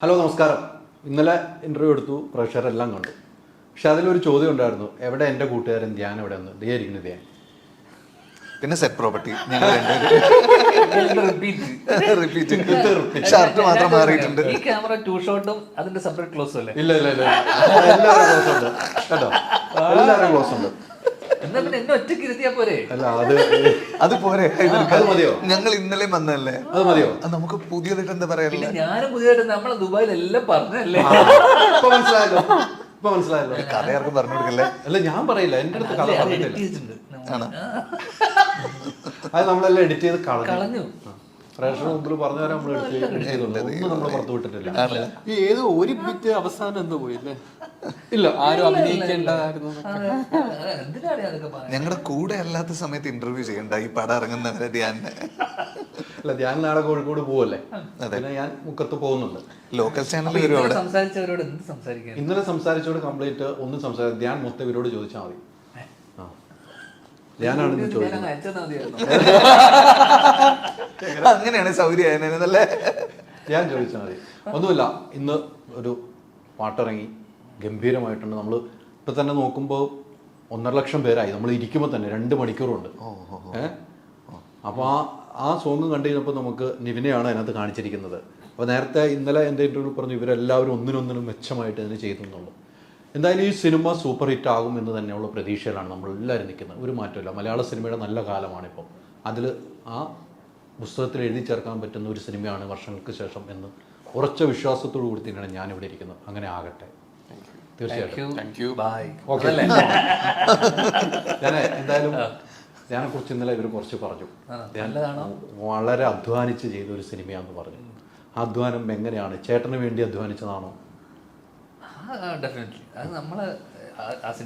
Hello നമസ്കാരം. ഇന്നലെ interview എടുത്തു, പ്രേക്ഷകരെല്ലാം കണ്ടു. പക്ഷെ അതിലൊരു ചോദ്യം ഉണ്ടായിരുന്നു, എവിടെ എൻ്റെ കൂട്ടുകാരൻ ധ്യാൻ എവിടെ നിന്ന് ധ്യാനിക്കുന്നത് ധ്യാൻ. പിന്നെ സെറ്റ് പ്രോപ്പർട്ടി റിപ്പീറ്റ് ഷർട്ട് മാത്രം മാറിയിട്ടുണ്ട്. ഈ ക്യാമറ 2 ഷോട്ടും അതിന്റെ സെപ്പറേറ്റ് ക്ലോസും അല്ലേ? ഇല്ല എല്ലാവരും ക്ലോസ് ഉണ്ട് കേട്ടോ, എല്ലാവരും ക്ലോസ് ഉണ്ട്. എന്നാ പിന്നെ എന്നെ ഒറ്റയ്ക്ക് ഇരുത്തിയാ പോരെ? അല്ല അത് പോരെ, അത് മതിയോ? ഞങ്ങൾ ഇന്നലെ വന്നതല്ലേ, അത് മതിയോ? നമുക്ക് പുതിയതായിട്ട് എന്താ പറയാ. പിന്നെ ഞാനും പുതിയതായിട്ട് നമ്മളെ ദുബായിലെല്ലാം പറഞ്ഞല്ലേ. ഇപ്പൊ മനസ്സിലായല്ലോ, ഇപ്പൊ മനസ്സിലായല്ലോ. കഥ ആർക്കും പറഞ്ഞു കൊടുക്കല്ലേ. അല്ല ഞാൻ പറയില്ല, എൻ്റെ അടുത്ത് കഥ പറഞ്ഞിട്ടില്ല. അത് നമ്മളെല്ലാം എഡിറ്റ് ചെയ്ത് കളഞ്ഞു. പ്രേക്ഷകർ മുമ്പിൽ പറഞ്ഞു തരാൻ നമ്മൾ എഡിറ്റ് ചെയ്തുണ്ട്, ഒന്നും നമ്മൾ പുറത്തു വിട്ടിട്ടില്ല. ഈ ഏതോ ഒരു ബിറ്റ് അവസാനം എന്തോ പോയില്ലേ? ഇല്ല, ആരും അഭിനയിക്കേണ്ടതായിരുന്നു. എന്തിനാണ് അതൊക്കെ പറയുന്നത്? ഞങ്ങളുടെ കൂടെ അല്ലാത്ത സമയത്ത് ഇന്റർവ്യൂ ചെയ്യണ്ട ഈ പടം ഇറങ്ങുന്നവരെ ധ്യാനെ. അല്ല, ധ്യാൻ നാളെ കോഴിക്കോട് പോവല്ലേ, പിന്നെ ഞാൻ മുക്കത്ത് പോകുന്നുണ്ട്. ലോക്കൽ അപ്പൊ ചാനലിൽ ഇന്നലെ അവിടെ സംസാരിച്ചവരോട് എന്ത് സംസാരിക്കാൻ? ഇന്നലെ സംസാരിച്ചോട് കംപ്ലീറ്റ് ഒന്നും സംസാരിക്കും. ധ്യാൻ മൊത്തം ഇവരോട് ചോദിച്ചാൽ മതി. ധ്യാനാണ് ഇന്ന് ചോദിക്കുന്നത്. ഞാനങ്ങ് അയച്ചെന്നാ മതിയായിരുന്നു. അങ്ങനെയാണ് സൗകര്യമല്ലേ. ധ്യാൻ ചോദിച്ചാൽ മതി. ഒന്നുമില്ല, ഇന്ന് ഒരു പാട്ടിറങ്ങി ഗംഭീരമായിട്ടുണ്ട്. നമ്മൾ ഇപ്പം തന്നെ നോക്കുമ്പോൾ 1.5 ലക്ഷം പേരായി. നമ്മൾ ഇരിക്കുമ്പോൾ തന്നെ 2 മണിക്കൂറുണ്ട്. അപ്പോൾ ആ സോങ് കണ്ടു കഴിഞ്ഞപ്പോൾ നമുക്ക് നിവിനെയാണ് അതിനകത്ത് കാണിച്ചിരിക്കുന്നത്. അപ്പോൾ നേരത്തെ ഇന്നലെ എൻ്റെ ഇൻ്റർവ്യൂ പറഞ്ഞു ഇവരെല്ലാവരും ഒന്നിനൊന്നിനും മെച്ചമായിട്ട് ഇതിന് ചെയ്തു എന്നുള്ളൂ. എന്തായാലും ഈ സിനിമ സൂപ്പർ ഹിറ്റ് ആകും എന്ന് തന്നെയുള്ള പ്രതീക്ഷയിലാണ് നമ്മളെല്ലാവരും നിൽക്കുന്നത്. ഒരു മാറ്റമില്ല. മലയാള സിനിമയുടെ നല്ല കാലമാണിപ്പോൾ. അതിൽ ആ പുസ്തകത്തിൽ എഴുതി ചേർക്കാൻ പറ്റുന്ന ഒരു സിനിമയാണ് വർഷങ്ങൾക്ക് ശേഷം എന്ന് ഉറച്ച വിശ്വാസത്തോടു കൂടി തന്നെയാണ് ഞാനിവിടെ ഇരിക്കുന്നത്. അങ്ങനെ ആകട്ടെ, തീർച്ചയായിട്ടും. Bye. ഓക്കെ. ഞാൻ എന്തായാലും ഞാനെക്കുറിച്ച് ഇന്നലെ ഇവർ കുറച്ച് പറഞ്ഞു. നല്ലതാണോ? വളരെ അധ്വാനിച്ച് ചെയ്ത ഒരു സിനിമയാണെന്ന് പറഞ്ഞു. ആ അധ്വാനം എങ്ങനെയാണ്? ചേട്ടന് വേണ്ടി അധ്വാനിച്ചതാണോ? ഡെഫിനറ്റ്ലി. അത് നമ്മള്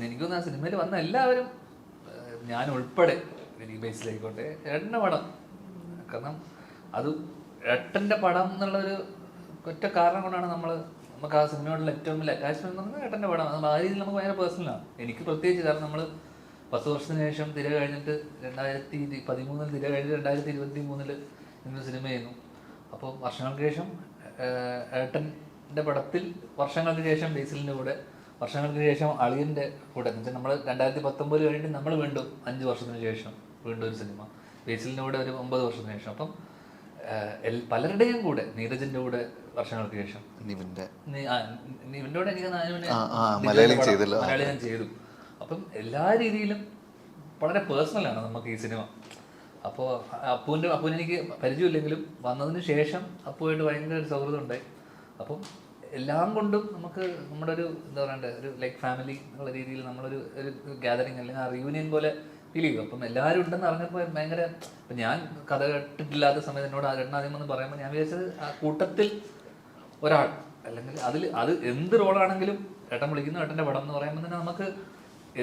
എനിക്ക് തോന്നുന്നു ആ സിനിമയിൽ വന്ന എല്ലാവരും, ഞാൻ ഉൾപ്പെടെ ഈ ബേസിലായിക്കോട്ടെ, ഏട്ടൻ്റെ പടം. കാരണം അത് ഏട്ടൻ്റെ പടം എന്നുള്ളൊരു ഒറ്റ കാരണം കൊണ്ടാണ് നമുക്ക് ആ സിനിമയോടുള്ള ഏറ്റവും വലിയ അറ്റാച്ച്മെന്റ് എന്ന് പറഞ്ഞാൽ ഏട്ടൻ്റെ പടം. അത് ആ രീതിയിൽ നമുക്ക് ഭയങ്കര പേഴ്സണലാണ്. എനിക്ക് പ്രത്യേകിച്ച്, കാരണം നമ്മൾ 10 വർഷത്തിന് ശേഷം തിര കഴിഞ്ഞിട്ട് 2013 തിര കഴിഞ്ഞിട്ട് 2023 ഇന്നൊരു സിനിമ ചെയ്യുന്നു. അപ്പോൾ വർഷങ്ങൾക്ക് ശേഷം ഏട്ടൻ്റെ പടത്തിൽ, വർഷങ്ങൾക്ക് ശേഷം ബേസിലിൻ്റെ കൂടെ, വർഷങ്ങൾക്ക് ശേഷം അളിയൻ്റെ കൂടെ, എന്ന് വെച്ചാൽ നമ്മൾ 2019 കഴിഞ്ഞിട്ട് നമ്മൾ വീണ്ടും 5 വർഷത്തിന് ശേഷം വീണ്ടും ഒരു സിനിമ, ബേസിലിൻ്റെ കൂടെ ഒരു 9 വർഷത്തിന് ശേഷം. അപ്പം പലരുടെയും കൂടെ, നീരജിൻ്റെ കൂടെ വർഷങ്ങൾക്ക് ശേഷം, നിവിൻ്റെ കൂടെ എനിക്ക് മലയാളം ചെയ്തു. അപ്പം എല്ലാ രീതിയിലും വളരെ പേഴ്സണലാണ് നമുക്ക് ഈ സിനിമ. അപ്പോൾ അപ്പൂനെ എനിക്ക് പരിചയമില്ലെങ്കിലും വന്നതിന് ശേഷം അപ്പുവായിട്ട് ഭയങ്കര ഒരു സൗഹൃദം ഉണ്ടായി. അപ്പം എല്ലാം കൊണ്ടും നമുക്ക് നമ്മുടെ ഒരു എന്താ പറയണ്ടേ, ഒരു ലൈക്ക് ഫാമിലി എന്നുള്ള രീതിയിൽ നമ്മളൊരു ഗ്യാതറിങ് അല്ലെങ്കിൽ ആ റിയൂണിയൻ പോലെ ഫീൽ ചെയ്തു. അപ്പം എല്ലാവരും ഉണ്ടെന്ന് അറിഞ്ഞപ്പോൾ ഭയങ്കര, ഇപ്പം ഞാൻ കഥ കേട്ടിട്ടില്ലാത്ത സമയത്ത് എന്നോട് ആദ്യം വന്ന് പറയുമ്പോൾ ഞാൻ വിചാരിച്ചത് ആ കൂട്ടത്തിൽ ഒരാൾ, അല്ലെങ്കിൽ അത് എന്ത് റോളാണെങ്കിലും ഏട്ടൻ വിളിക്കുന്നു ഏട്ടൻ്റെ പടം എന്ന് പറയുമ്പോൾ തന്നെ നമുക്ക്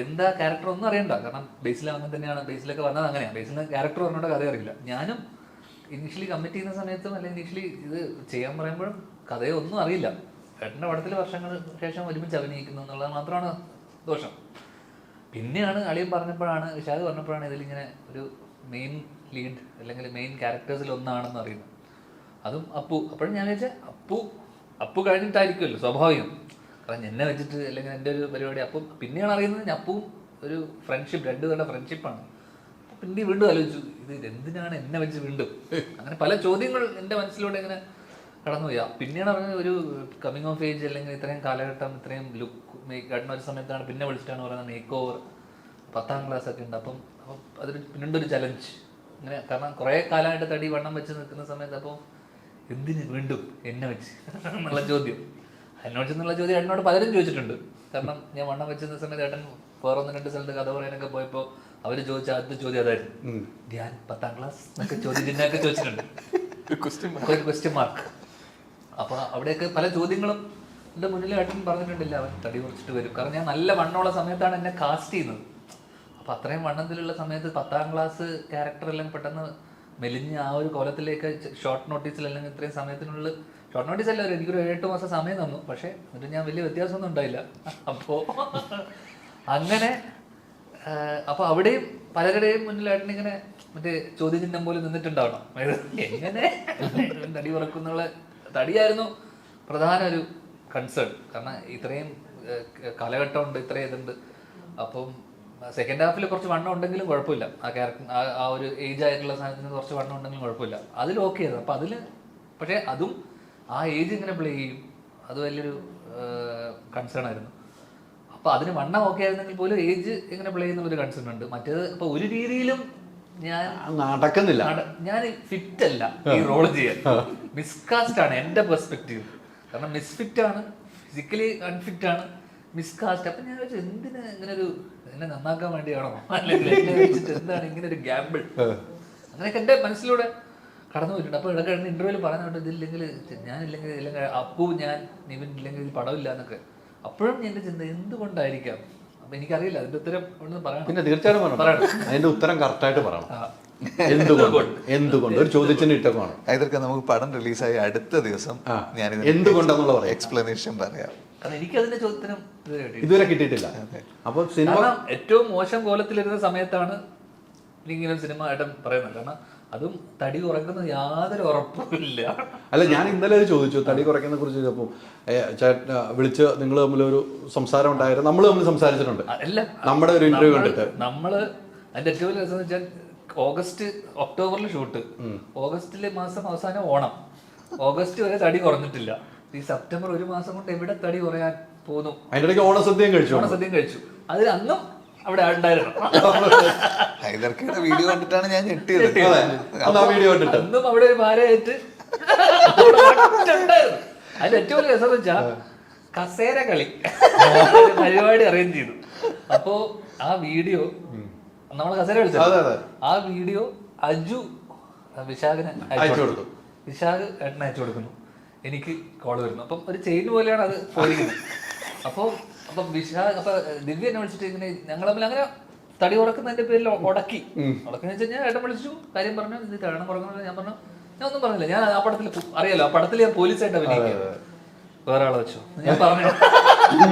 എന്താ ക്യാരക്ടർ ഒന്നും അറിയണ്ട. കാരണം ബേസിൽ അങ്ങനെ തന്നെയാണ്, ബേസിലൊക്കെ വന്നത് അങ്ങനെയാണ്. ബേസിന് ക്യാരക്ടർ പറഞ്ഞോണ്ട് കഥ അറിയില്ല. ഞാനും ഇനീഷ്യലി കമ്മിറ്റ് ചെയ്യുന്ന സമയത്തും അല്ലെങ്കിൽ ഇനീഷ്യലി ഇത് ചെയ്യാൻ പറയുമ്പോഴും കഥയോ ഒന്നും അറിയില്ല. ഏട്ടൻ്റെ പടത്തിൽ വർഷങ്ങൾക്ക് ശേഷം ഒരുമിച്ച് അഭിനയിക്കുന്നു എന്നുള്ളത് മാത്രമാണ് ദോഷം. പിന്നെയാണ് അളിയൻ പറഞ്ഞപ്പോഴാണ്, ഷാദ് പറഞ്ഞപ്പോഴാണ് ഇതിലിങ്ങനെ ഒരു മെയിൻ ലീഡ് അല്ലെങ്കിൽ മെയിൻ ക്യാരക്ടേഴ്സിൽ ഒന്നാണെന്ന് അറിയുന്നത്. അതും അപ്പു. അപ്പോഴും ഞാൻ വിചാരിച്ചാൽ അപ്പു കഴിഞ്ഞിട്ടായിരിക്കുമല്ലോ സ്വാഭാവികം. കാരണം എന്നെ വെച്ചിട്ട് അല്ലെങ്കിൽ എൻ്റെ ഒരു പരിപാടി അപ്പം പിന്നെയാണ് അറിയുന്നത് അപ്പവും ഒരു ഫ്രണ്ട്ഷിപ്പ്, 2 പേരുടെ ഫ്രണ്ട്ഷിപ്പാണ്. പിന്നെ വീണ്ടും ആലോചിച്ചു, ഇത് എന്തിനാണ് എന്നെ വെച്ച് വീണ്ടും, അങ്ങനെ പല ചോദ്യങ്ങൾ എൻ്റെ മനസ്സിലൂടെ ഇങ്ങനെ കടന്നുപോയി. പിന്നെയാണ് പറഞ്ഞത് ഒരു കമ്മിങ് ഓഫ് ഏജ് അല്ലെങ്കിൽ ഇത്രയും കാലഘട്ടം, ഇത്രയും ലുക്ക് മേക്ക് ഒരു സമയത്താണ് പിന്നെ വിളിച്ചിട്ടാണ് പറയുന്നത് മേക്ക് ഓവർ, 10ാം ക്ലാസ് ഒക്കെ ഉണ്ട്. അപ്പം അതൊരു പിന്നീടൊരു ചലഞ്ച് അങ്ങനെ. കാരണം കുറേ കാലമായിട്ട് തടി വണ്ണം വെച്ച് നിൽക്കുന്ന സമയത്ത് അപ്പോൾ എന്തിന് വീണ്ടും എന്നെ വെച്ച് എന്നുള്ള ചോദ്യം, എന്നോട് ചെന്നുള്ള ചോദ്യം ഏട്ടനോട് പലരും ചോദിച്ചിട്ടുണ്ട്. കാരണം ഞാൻ വണ്ണം വെച്ചിരുന്ന സമയത്ത് ഏട്ടൻ വേറെ 1-2 സ്ഥലത്ത് കഥ പറയാനൊക്കെ പോയപ്പോൾ അവർ ചോദിച്ച ആദ്യത്തെ ചോദ്യം അതായിരുന്നു, ധ്യാൻ 10ാം ക്ലാസ് എന്നൊക്കെ ചിഹ്നമൊക്കെ ചോദിച്ചിട്ടുണ്ട്, ഒരു ക്വസ്റ്റ്യൻ മാർക്ക്. അപ്പോൾ അവിടെയൊക്കെ പല ചോദ്യങ്ങളും എൻ്റെ മുന്നിൽ ഏട്ടൻ പറഞ്ഞിട്ടുണ്ടില്ല, അവൻ തടി കുറച്ചിട്ട് വരും. കാരണം ഞാൻ നല്ല വണ്ണമുള്ള സമയത്താണ് എന്നെ കാസ്റ്റ് ചെയ്യുന്നത്. അപ്പോൾ അത്രയും വണ്ണത്തിലുള്ള സമയത്ത് 10ാം ക്ലാസ് ക്യാരക്ടർ എല്ലാം പെട്ടെന്ന് മെലിഞ്ഞ് ആ ഒരു കോലത്തിലേക്ക് ഷോർട്ട് നോട്ടീസിൽ അല്ലെങ്കിൽ ഇത്രയും സമയത്തിനുള്ളിൽ, ഷോർട്ട് നോട്ടീസ് അല്ല, എനിക്കൊരു 7-8 മാസം സമയം തന്നു. പക്ഷേ എന്നിട്ട് ഞാൻ വലിയ വ്യത്യാസമൊന്നും ഉണ്ടായില്ല. അപ്പോൾ അങ്ങനെ അപ്പോൾ അവിടെയും പലരുടെയും മുന്നിലായിട്ട് ഇങ്ങനെ മറ്റേ ചോദ്യചിഹ്നം പോലെ നിന്നിട്ടുണ്ടാവണം, എങ്ങനെ തടി കുറക്കുന്നുള്ള തടിയായിരുന്നു പ്രധാന ഒരു കൺസേൺ. കാരണം ഇത്രയും കാലഘട്ടമുണ്ട്, ഇത്രയും ഇതുണ്ട്. അപ്പം സെക്കൻഡ് ഹാഫിൽ കുറച്ച് വണ്ണം ഉണ്ടെങ്കിലും കുഴപ്പമില്ല, ആ ക്യാരക്ടർ ആ ഒരു ഏജ് ആയിട്ടുള്ള സാധനത്തിന് കുറച്ച് വണ്ണം ഉണ്ടെങ്കിലും കുഴപ്പമില്ല, അതിൽ ഓക്കെ ആയിരുന്നു. അപ്പം അതിൽ പക്ഷേ അതും ആ ഏജ് ഇങ്ങനെ പ്ലേ ചെയ്യും, അത് വലിയൊരു കൺസേൺ ആയിരുന്നു. അപ്പോൾ അതിന് വണ്ണം ഓക്കെ ആയിരുന്നെങ്കിൽ പോലും ഏജ് എങ്ങനെ പ്ലേ ചെയ്യുന്നുള്ളൊരു കൺസേൺ ഉണ്ട്. മറ്റേത് അപ്പോൾ ഒരു രീതിയിലും ഞാൻ നടക്കുന്നില്ല, ഞാൻ ഫിറ്റ് അല്ല ഈ റോൾ ചെയ്യാൻ. മിസ്കാസ്റ്റ് ആണ് എൻ്റെ പെർസ്പെക്റ്റീവ്. കാരണം മിസ്ഫിറ്റ് ആണ്, ഫിസിക്കലി അൺഫിറ്റ് ആണ്, മിസ്കാസ്റ്റ്. അപ്പം ഞാൻ വെച്ചാൽ എന്തിന് ഇങ്ങനെ ഒരു എന്നെ നന്നാക്കാൻ വേണ്ടിയാണോ, അല്ലെങ്കിൽ എന്നെ വെച്ചിട്ട് എന്താണ് ഇങ്ങനെ ഒരു ഗ്യാമ്പിൾ, അങ്ങനെയൊക്കെ എൻ്റെ മനസ്സിലൂടെ കടന്നു പോയിട്ടുണ്ട്. അപ്പോൾ ഇടയ്ക്ക് ഇന്റർവ്യൂവിൽ പറയുന്നുണ്ട് ഇതില്ലെങ്കിൽ ഞാനില്ലെങ്കിൽ ഇല്ലെങ്കിൽ അപ്പു ഞാൻ നിവിൻ ഇല്ലെങ്കിൽ ഇതിൽ പടമില്ല എന്നൊക്കെ. അപ്പോഴും എൻ്റെ ചിന്ത എന്തുകൊണ്ടായിരിക്കാം. അപ്പം എനിക്കറിയില്ല അതിൻ്റെ ഉത്തരം ഒന്നും പറയാം. പിന്നെ തീർച്ചയായിട്ടും പറയണം, അതിന്റെ ഉത്തരം കറക്റ്റായിട്ട് പറയണം. എന്തുകൊണ്ട് ഒരു ചോദ്യത്തിന് ഇട്ടമാണ്. ഇതൊക്കെ നമുക്ക് പടം റിലീസായി അടുത്ത ദിവസം ഞാൻ എന്തുകൊണ്ടെന്നുള്ള പറയാം, എക്സ്പ്ലനേഷൻ പറയാം. കാരണം എനിക്കതിന്റെ ചോദ്യത്തിനും ഇതുവരെ കിട്ടിയിട്ടില്ല. അപ്പൊ സിനിമ ഏറ്റവും മോശം കോലത്തിലിരുന്ന സമയത്താണ് ഇങ്ങനെ സിനിമ ഏട്ടൻ പറയുന്നത്. കാരണം അതും തടി കുറയ്ക്കുന്ന യാതൊരു ഉറപ്പുമില്ല. അല്ല, ഞാൻ ഇന്നലെ ചോദിച്ചു തടി കുറയ്ക്കുന്നതിനെ കുറിച്ച്. ചോദിച്ചപ്പോൾ ചേട്ടൻ വിളിച്ച് നിങ്ങൾ തമ്മിലൊരു സംസാരം ഉണ്ടായിരുന്നു, നമ്മൾ തമ്മിൽ സംസാരിച്ചിട്ടുണ്ട് നമ്മുടെ ഒരു ഇന്റർവ്യൂ കണ്ടിട്ട്. നമ്മള് അതിന്റെ ഏറ്റവും വലിയ രസം എന്ന് വെച്ചാൽ ഒക്ടോബറിൽ ഷൂട്ട്, ഓഗസ്റ്റിലെ മാസം അവസാനം ഓണം, ഓഗസ്റ്റ് വരെ തടി കുറഞ്ഞിട്ടില്ല. ഈ സെപ്റ്റംബർ ഒരു മാസം കൊണ്ട് എവിടെ തടി കുറയാൻ പോകുന്നു. അതിന്റെ ഇടയ്ക്ക് ഓണസദ്യയും കഴിച്ചു. അതിൽ അന്നും അവിടെ ഉണ്ടായിരുന്നു. ഹൈദർക്കയുടെ വീഡിയോ കണ്ടിട്ടാണ് ഞാൻ ഞെട്ടിയത്. അന്നും അവിടെ ഒരു ഭാരമായിട്ട് ഉണ്ടായിരുന്നു. അതിൽ ഏറ്റവും വലിയ രസം എന്ന് വെച്ചാൽ കസേര കളി പരിപാടി അറേഞ്ച് ചെയ്തു. അപ്പോ ആ വീഡിയോ നമ്മൾ കസേര കളിച്ചത്, ആ വീഡിയോ അജു വിശാഖിന് അയച്ചു കൊടുത്തു. വിശാഖ് ഏട്ടന് അയച്ചു കൊടുക്കുന്നു, എനിക്ക് കോള് വരുന്നു. അപ്പം ഒരു ചെയിൻ പോലെയാണ് അത് പോയിരിക്കുന്നത്. അപ്പം വിശാഖ് ദിവ്യ എന്നെ വിളിച്ചിട്ട് ഇങ്ങനെ ഞങ്ങൾ തമ്മിൽ അങ്ങനെ തടി ഉറക്കുന്നതിന്റെ പേരിൽ ഉടക്കിന്ന് വെച്ചാൽ ഞാൻ ഏട്ടൻ വിളിച്ചു, കാര്യം പറഞ്ഞു, ഇത് തരണം കുറക്കണം. ഞാൻ പറഞ്ഞു ഞാൻ ഒന്നും പറഞ്ഞില്ല, ഞാൻ ആ പടത്തിൽ അറിയാലോ, ആ പടത്തിൽ ഞാൻ പോലീസായിട്ട് അഭിനയിക്കുക, വേറെ ആളെ വെച്ചു. ഞാൻ പറഞ്ഞു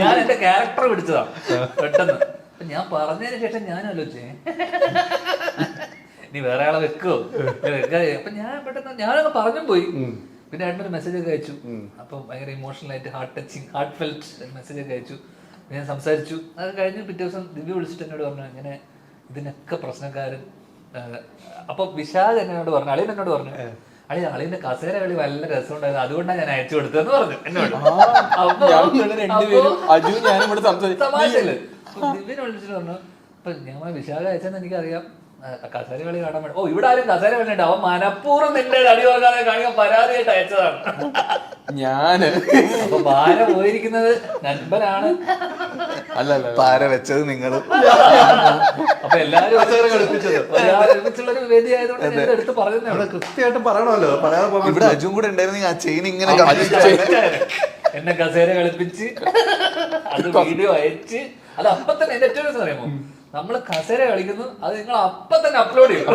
ഞാൻ എന്റെ ക്യാരക്ടർ പിടിച്ചതാണ് പെട്ടെന്ന്. ഞാൻ പറഞ്ഞതിന് ശേഷം ഞാൻ ആലോചിച്ചേ നീ വേറെ ആളെ വെക്കോ അപ്പൊ ഞാൻ പെട്ടെന്ന് ഞാനൊന്ന് പറഞ്ഞു പോയി. പിന്നെ ഏട്ടനൊരു മെസ്സേജ് ഒക്കെ അയച്ചു. അപ്പം ഭയങ്കര ഇമോഷണൽ ആയിട്ട് ഹാർട്ട് ഫെൽറ്റ് മെസ്സേജ് ഒക്കെ അയച്ചു. ഞാൻ സംസാരിച്ചു. അത് കഴിഞ്ഞ് പിറ്റേ ദിവസം ദിവ്യ വിളിച്ചിട്ട് എന്നോട് പറഞ്ഞു ഇങ്ങനെ ഇതിനൊക്കെ പ്രശ്നക്കാരൻ. അപ്പൊ വിശാഖ് എന്നോട് പറഞ്ഞു, അളിയൻ എന്നോട് പറഞ്ഞു, അളിയന്റെ കസേര കളി നല്ല രസമുണ്ടായിരുന്നു, അതുകൊണ്ടാണ് ഞാൻ അയച്ചു കൊടുത്തതെന്ന് പറഞ്ഞു എന്നോട്. തമാശയില് ദിവ്യനെ വിളിച്ചിട്ട് പറഞ്ഞു, അപ്പൊ ഞങ്ങൾ വിശാഖ അയച്ചെന്ന് എനിക്കറിയാം, കസേര കളി കാണാൻ വേണ്ടി. ഇവിടെ ആരും കസേര കളിയുണ്ട്, അവൻ മനഃപൂർവ്വം നിന്റെ അടി വാങ്ങാതെ കാണിക്കാൻ പരാതിയായിട്ട് അയച്ചതാണ്. അപ്പൊ പാര പോയിരിക്കുന്നത് നൻപനാണ്, പാര വെച്ചത് നിങ്ങള്. അപ്പൊ എല്ലാരും ഒരുമിച്ചുള്ള ഒരു വേദി ആയതുകൊണ്ട് എടുത്ത് പറയുന്നത് കൃത്യമായിട്ട് പറയണമല്ലോ. ഇവിടെ അജും കൂടെ ഉണ്ടായിരുന്നെങ്കിൽ ആ ചെയിൻ ഇങ്ങനെ എന്നെ കസേര കളിപ്പിച്ച് അത് വീഡിയോ അയച്ച് അത് അപ്പൊ തന്നെ. എന്റെ ഏറ്റവും രസം അറിയാമോ, നമ്മള് കസേര കളിക്കുന്നു, അത് നിങ്ങൾ അപ്പൊ തന്നെ അപ്ലോഡ് ചെയ്യും.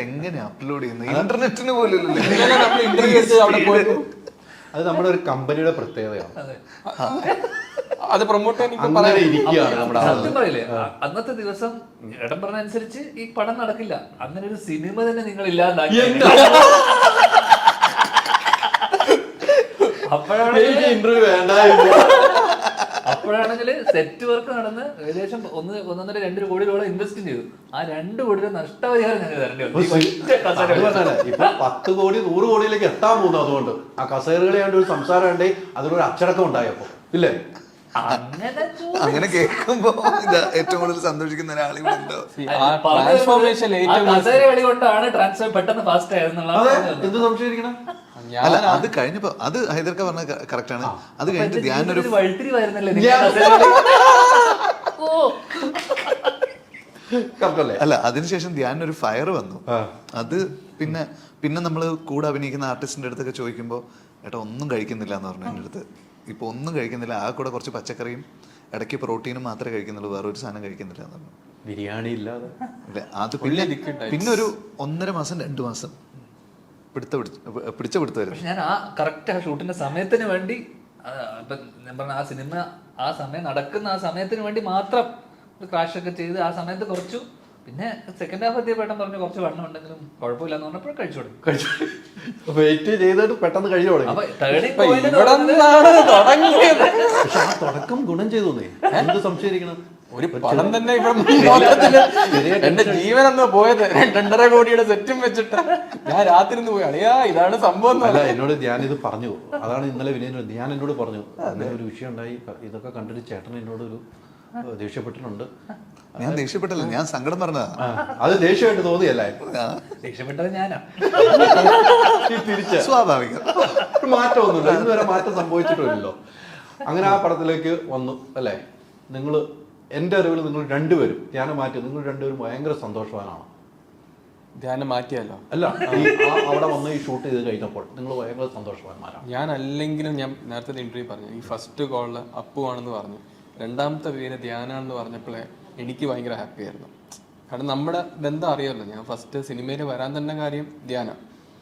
എങ്ങനെ അപ്ലോഡ് ചെയ്യുന്നു, ഇന്റർനെറ്റിന് പോലും. അത് നമ്മുടെ ഒരു കമ്പനിയുടെ പ്രത്യേകതയാണ്. അത് പ്രൊമോട്ട് സത്യം പറയില്ലേ, അന്നത്തെ ദിവസം ഏട്ടൻ പറഞ്ഞ അനുസരിച്ച് ഈ പടം നടക്കില്ല. അങ്ങനെ ഒരു സിനിമ തന്നെ നിങ്ങൾ ഇല്ലാതാക്കി. അപ്പോഴാണെങ്കിൽ സെറ്റ് വർക്ക് നടന്ന് ഏകദേശം 1.5-2 കോടിയോളം ഇൻവെസ്റ്റ് ചെയ്തു. ആ 2 കോടി രൂപ നഷ്ടപരിഹാരം ഞങ്ങൾ തരേണ്ടി വന്നു. ഇപ്പൊ 10 കോടി 100 കോടിയിലേക്ക് എത്താൻ പോകുന്നു. അതുകൊണ്ട് ആ കസേരകളെയാണ്ട് ഒരു സംസാരം ഉണ്ടേ അതിനൊരു അച്ചടക്കം ഉണ്ടായപ്പോ ഇല്ലേ. അങ്ങനെ കേൾക്കുമ്പോ ഏറ്റവും കൂടുതൽ സന്തോഷിക്കുന്ന ഒരാളിവിടെ ഉണ്ടോ. കസേര കളി കൊണ്ടാണ് ട്രാൻസ്ഫർ പെട്ടെന്ന് ഫാസ്റ്റ് ആയെന്നുള്ള എന്ത് സംശയിക്കണം. അല്ല, അത് കഴിഞ്ഞപ്പോ അത് ഹൈദർക്ക പറഞ്ഞ കറക്റ്റ് ആണ്. അത് കഴിഞ്ഞിട്ട് ധ്യാനൊരു അല്ല, അതിനുശേഷം ധ്യാനൊരു ഫയർ വന്നു. അത് പിന്നെ നമ്മള് കൂടെ അഭിനയിക്കുന്ന ആർട്ടിസ്റ്റിന്റെ അടുത്തൊക്കെ ചോദിക്കുമ്പോ ഏട്ടാ ഒന്നും കഴിക്കുന്നില്ല എന്ന് പറഞ്ഞു എൻ്റെ അടുത്ത്. ഇപ്പൊ ഒന്നും കഴിക്കുന്നില്ല, ആ കൂടെ കുറച്ച് പച്ചക്കറിയും ഇടയ്ക്ക് പ്രോട്ടീനും മാത്രമേ കഴിക്കുന്നുള്ളൂ, വേറൊരു സാധനം കഴിക്കുന്നില്ല എന്ന് പറഞ്ഞു. ബിരിയാണി ഇല്ലാതെ അത് പിന്നെ ഒരു 1.5 മാസം 2 മാസം പിടിച്ചെടുത്തായിരുന്നു. ഞാൻ ആ കറക്റ്റ് ആ ഷൂട്ടിന്റെ സമയത്തിന് വേണ്ടി ഇപ്പൊ ഞാൻ പറഞ്ഞ ആ സിനിമ ആ സമയം നടക്കുന്ന ആ സമയത്തിന് വേണ്ടി മാത്രം ക്രാഷ് ഒക്കെ ചെയ്ത് ആ സമയത്ത് കുറച്ചു പിന്നെ സെക്കൻഡ് ഹാഫ് എത്തിയപ്പോൾ പറഞ്ഞു കുറച്ച് വണ്ണം ഉണ്ടെങ്കിലും കുഴപ്പമില്ലെന്ന് പറഞ്ഞപ്പോൾ കഴിച്ചു തുടങ്ങി. വെയിറ്റ് ചെയ്തിട്ട് പെട്ടെന്ന് കഴിഞ്ഞു തുടങ്ങി. അപ്പൊ turning ഇപ്പൊ point എന്ന് ഇവിടെ പറയുന്നത് നിന്നാണ് തുടങ്ങിയത്. പക്ഷെ ആ തുടക്കം ഗുണം ചെയ്തു എന്ത് സംശയിക്കണം. ഒരു പടം തന്നെ ഇവിടെ മൊത്തത്തില് എന്റെ ജീവൻ എന്ന് പോയത് 2.5 കോടിയുടെ സെറ്റും വെച്ചിട്ട് ഞാൻ രാത്രി നിന്ന് പോയി അളിയാ ഇതാണ് സംഭവം. അല്ല എന്നോട് ഞാനിത് പറഞ്ഞു, അതാണ് ഇന്നലെ വിനയനോട് ഞാൻ എന്നോട് പറഞ്ഞു അങ്ങനെ ഒരു വിഷയം ഉണ്ടായി, ഇതൊക്കെ കണ്ടിട്ട് ചേട്ടൻ എന്നോട് ഒരു ദേഷ്യപ്പെട്ടിട്ടുണ്ട്. ഞാൻ ദേഷ്യപ്പെട്ടല്ല, ഞാൻ സങ്കടം പറഞ്ഞതാ. അത് ദേഷ്യമായിട്ട് തോന്നിയല്ലേ? രക്ഷപ്പെട്ടത് ഞാനാ. തിരിച്ച് സ്വാഭാവികം. മാറ്റമൊന്നുമില്ല, ഇന്ന് വരെ മാറ്റം സംഭവിച്ചിട്ടില്ലല്ലോ. അങ്ങനെ ആ പടത്തിലേക്ക് വന്നു അല്ലേ? നിങ്ങൾ എൻ്റെ അറിവിൽ നിങ്ങൾ രണ്ടുപേരും ധ്യാനം മാറ്റി, നിങ്ങൾ രണ്ടുപേരും ഭയങ്കര സന്തോഷവാനാണ്. ധ്യാനം മാറ്റിയല്ലോ. അല്ല അവിടെ വന്ന് ഈ ഷൂട്ട് ചെയ്ത് കഴിഞ്ഞപ്പോൾ നിങ്ങൾ ഭയങ്കര സന്തോഷവാന്മാരാണ്. ഞാൻ അല്ലെങ്കിലും ഞാൻ നേരത്തെ ഇന്റർവ്യൂ പറഞ്ഞു, ഈ ഫസ്റ്റ് കോളില് അപ്പു ആണെന്ന് പറഞ്ഞു, രണ്ടാമത്തെ പേര് ധ്യാനാണെന്ന് പറഞ്ഞപ്പോഴേ എനിക്ക് ഭയങ്കര ഹാപ്പി ആയിരുന്നു. കാരണം നമ്മുടെ ബന്ധം അറിയാമല്ലോ, ഞാൻ ഫസ്റ്റ് സിനിമയിൽ വരാൻ തന്നെ കാര്യം ധ്യാന.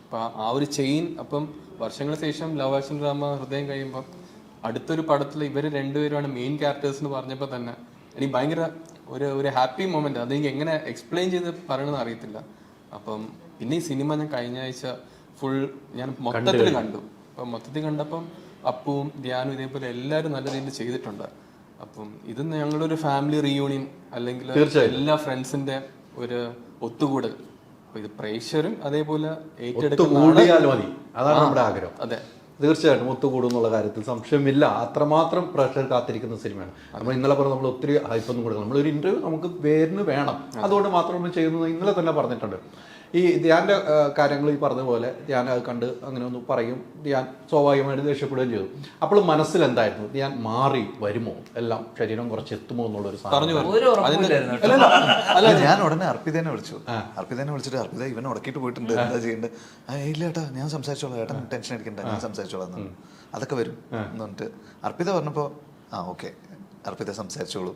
അപ്പം ആ ഒരു ചെയിൻ, അപ്പം വർഷങ്ങൾക്ക് ശേഷം ലവ് ആക്ഷൻ ഡ്രാമ ഹൃദയം കഴിയുമ്പം അടുത്തൊരു പടത്തിൽ ഇവർ രണ്ടുപേരുമാണ് മെയിൻ ക്യാരക്ടേഴ്സ് എന്ന് പറഞ്ഞപ്പോൾ തന്നെ എനിക്ക് ഭയങ്കര ഒരു ഹാപ്പി മൊമെന്റ്. അതെനിക്ക് എങ്ങനെ എക്സ്പ്ലെയിൻ ചെയ്ത് പറയണമെന്ന് അറിയത്തില്ല. അപ്പം പിന്നെ ഈ സിനിമ ഞാൻ കഴിഞ്ഞ ആഴ്ച ഫുൾ ഞാൻ മൊത്തത്തിൽ കണ്ടു. അപ്പം മൊത്തത്തിൽ കണ്ടപ്പം അപ്പുവും ധ്യാനും ഇതേപോലെ എല്ലാവരും നല്ല രീതിയിൽ ചെയ്തിട്ടുണ്ട്. അപ്പം ഇത് ഞങ്ങളുടെ ഒരു ഫാമിലി റീയൂണിയൻ അല്ലെങ്കിൽ എല്ലാ ഫ്രണ്ട്സിന്റെ ഒരു ഒത്തുകൂടൽ. അപ്പൊ ഇത് പ്രേക്ഷകരും അതേപോലെ ഒത്തുകൂടിയാൽ മതി, അതാണ് നമ്മുടെ ആഗ്രഹം. അതെ, തീർച്ചയായിട്ടും ഒത്തുകൂടും എന്നുള്ള കാര്യത്തിൽ സംശയമില്ല. അത്രമാത്രം പ്രേക്ഷകർ കാത്തിരിക്കുന്ന സിനിമയാണ്. നമ്മൾ ഇന്നലെ പറഞ്ഞ നമ്മൾ ഒത്തിരി ഹൈപ്പൊന്നും കൊടുക്കണം, നമ്മളൊരു ഇന്റർവ്യൂ നമുക്ക് പേരിന് വേണം, അതുകൊണ്ട് മാത്രം നമ്മൾ ചെയ്യുന്നത് ഇന്നലെ തന്നെ പറഞ്ഞിട്ടുണ്ട്. ഈ ധ്യാൻ്റെ കാര്യങ്ങൾ ഈ പറഞ്ഞ പോലെ ധ്യാൻ അത് കണ്ട് അങ്ങനെ ഒന്ന് പറയും, ധ്യാൻ സ്വാഭാവികമായിട്ട് ദേഷ്യപ്പെടുകയും ചെയ്തു. അപ്പോൾ മനസ്സിൽ എന്തായിരുന്നു, ധ്യാൻ മാറി വരുമോ, എല്ലാം ശരീരം കുറച്ച് എത്തുമോ എന്നുള്ളൊരു അല്ല ഞാൻ ഉടനെ അർപ്പിതേനെ വിളിച്ചു. അർപ്പിതേനെ വിളിച്ചിട്ട് അർപ്പിത ഇവൻ ഉടക്കിയിട്ട് പോയിട്ടുണ്ട്, എന്താ ചെയ്യേണ്ടത്? ഇല്ല ഏട്ടാ ഞാൻ സംസാരിച്ചോളാം, ഏട്ടൻ ടെൻഷൻ അടിക്കണ്ട, ഞാൻ സംസാരിച്ചോളാം, അതൊക്കെ വരും എന്ന് പറഞ്ഞിട്ട് അർപ്പിത പറഞ്ഞപ്പോ ഓക്കെ അർപ്പിത സംസാരിച്ചോളൂ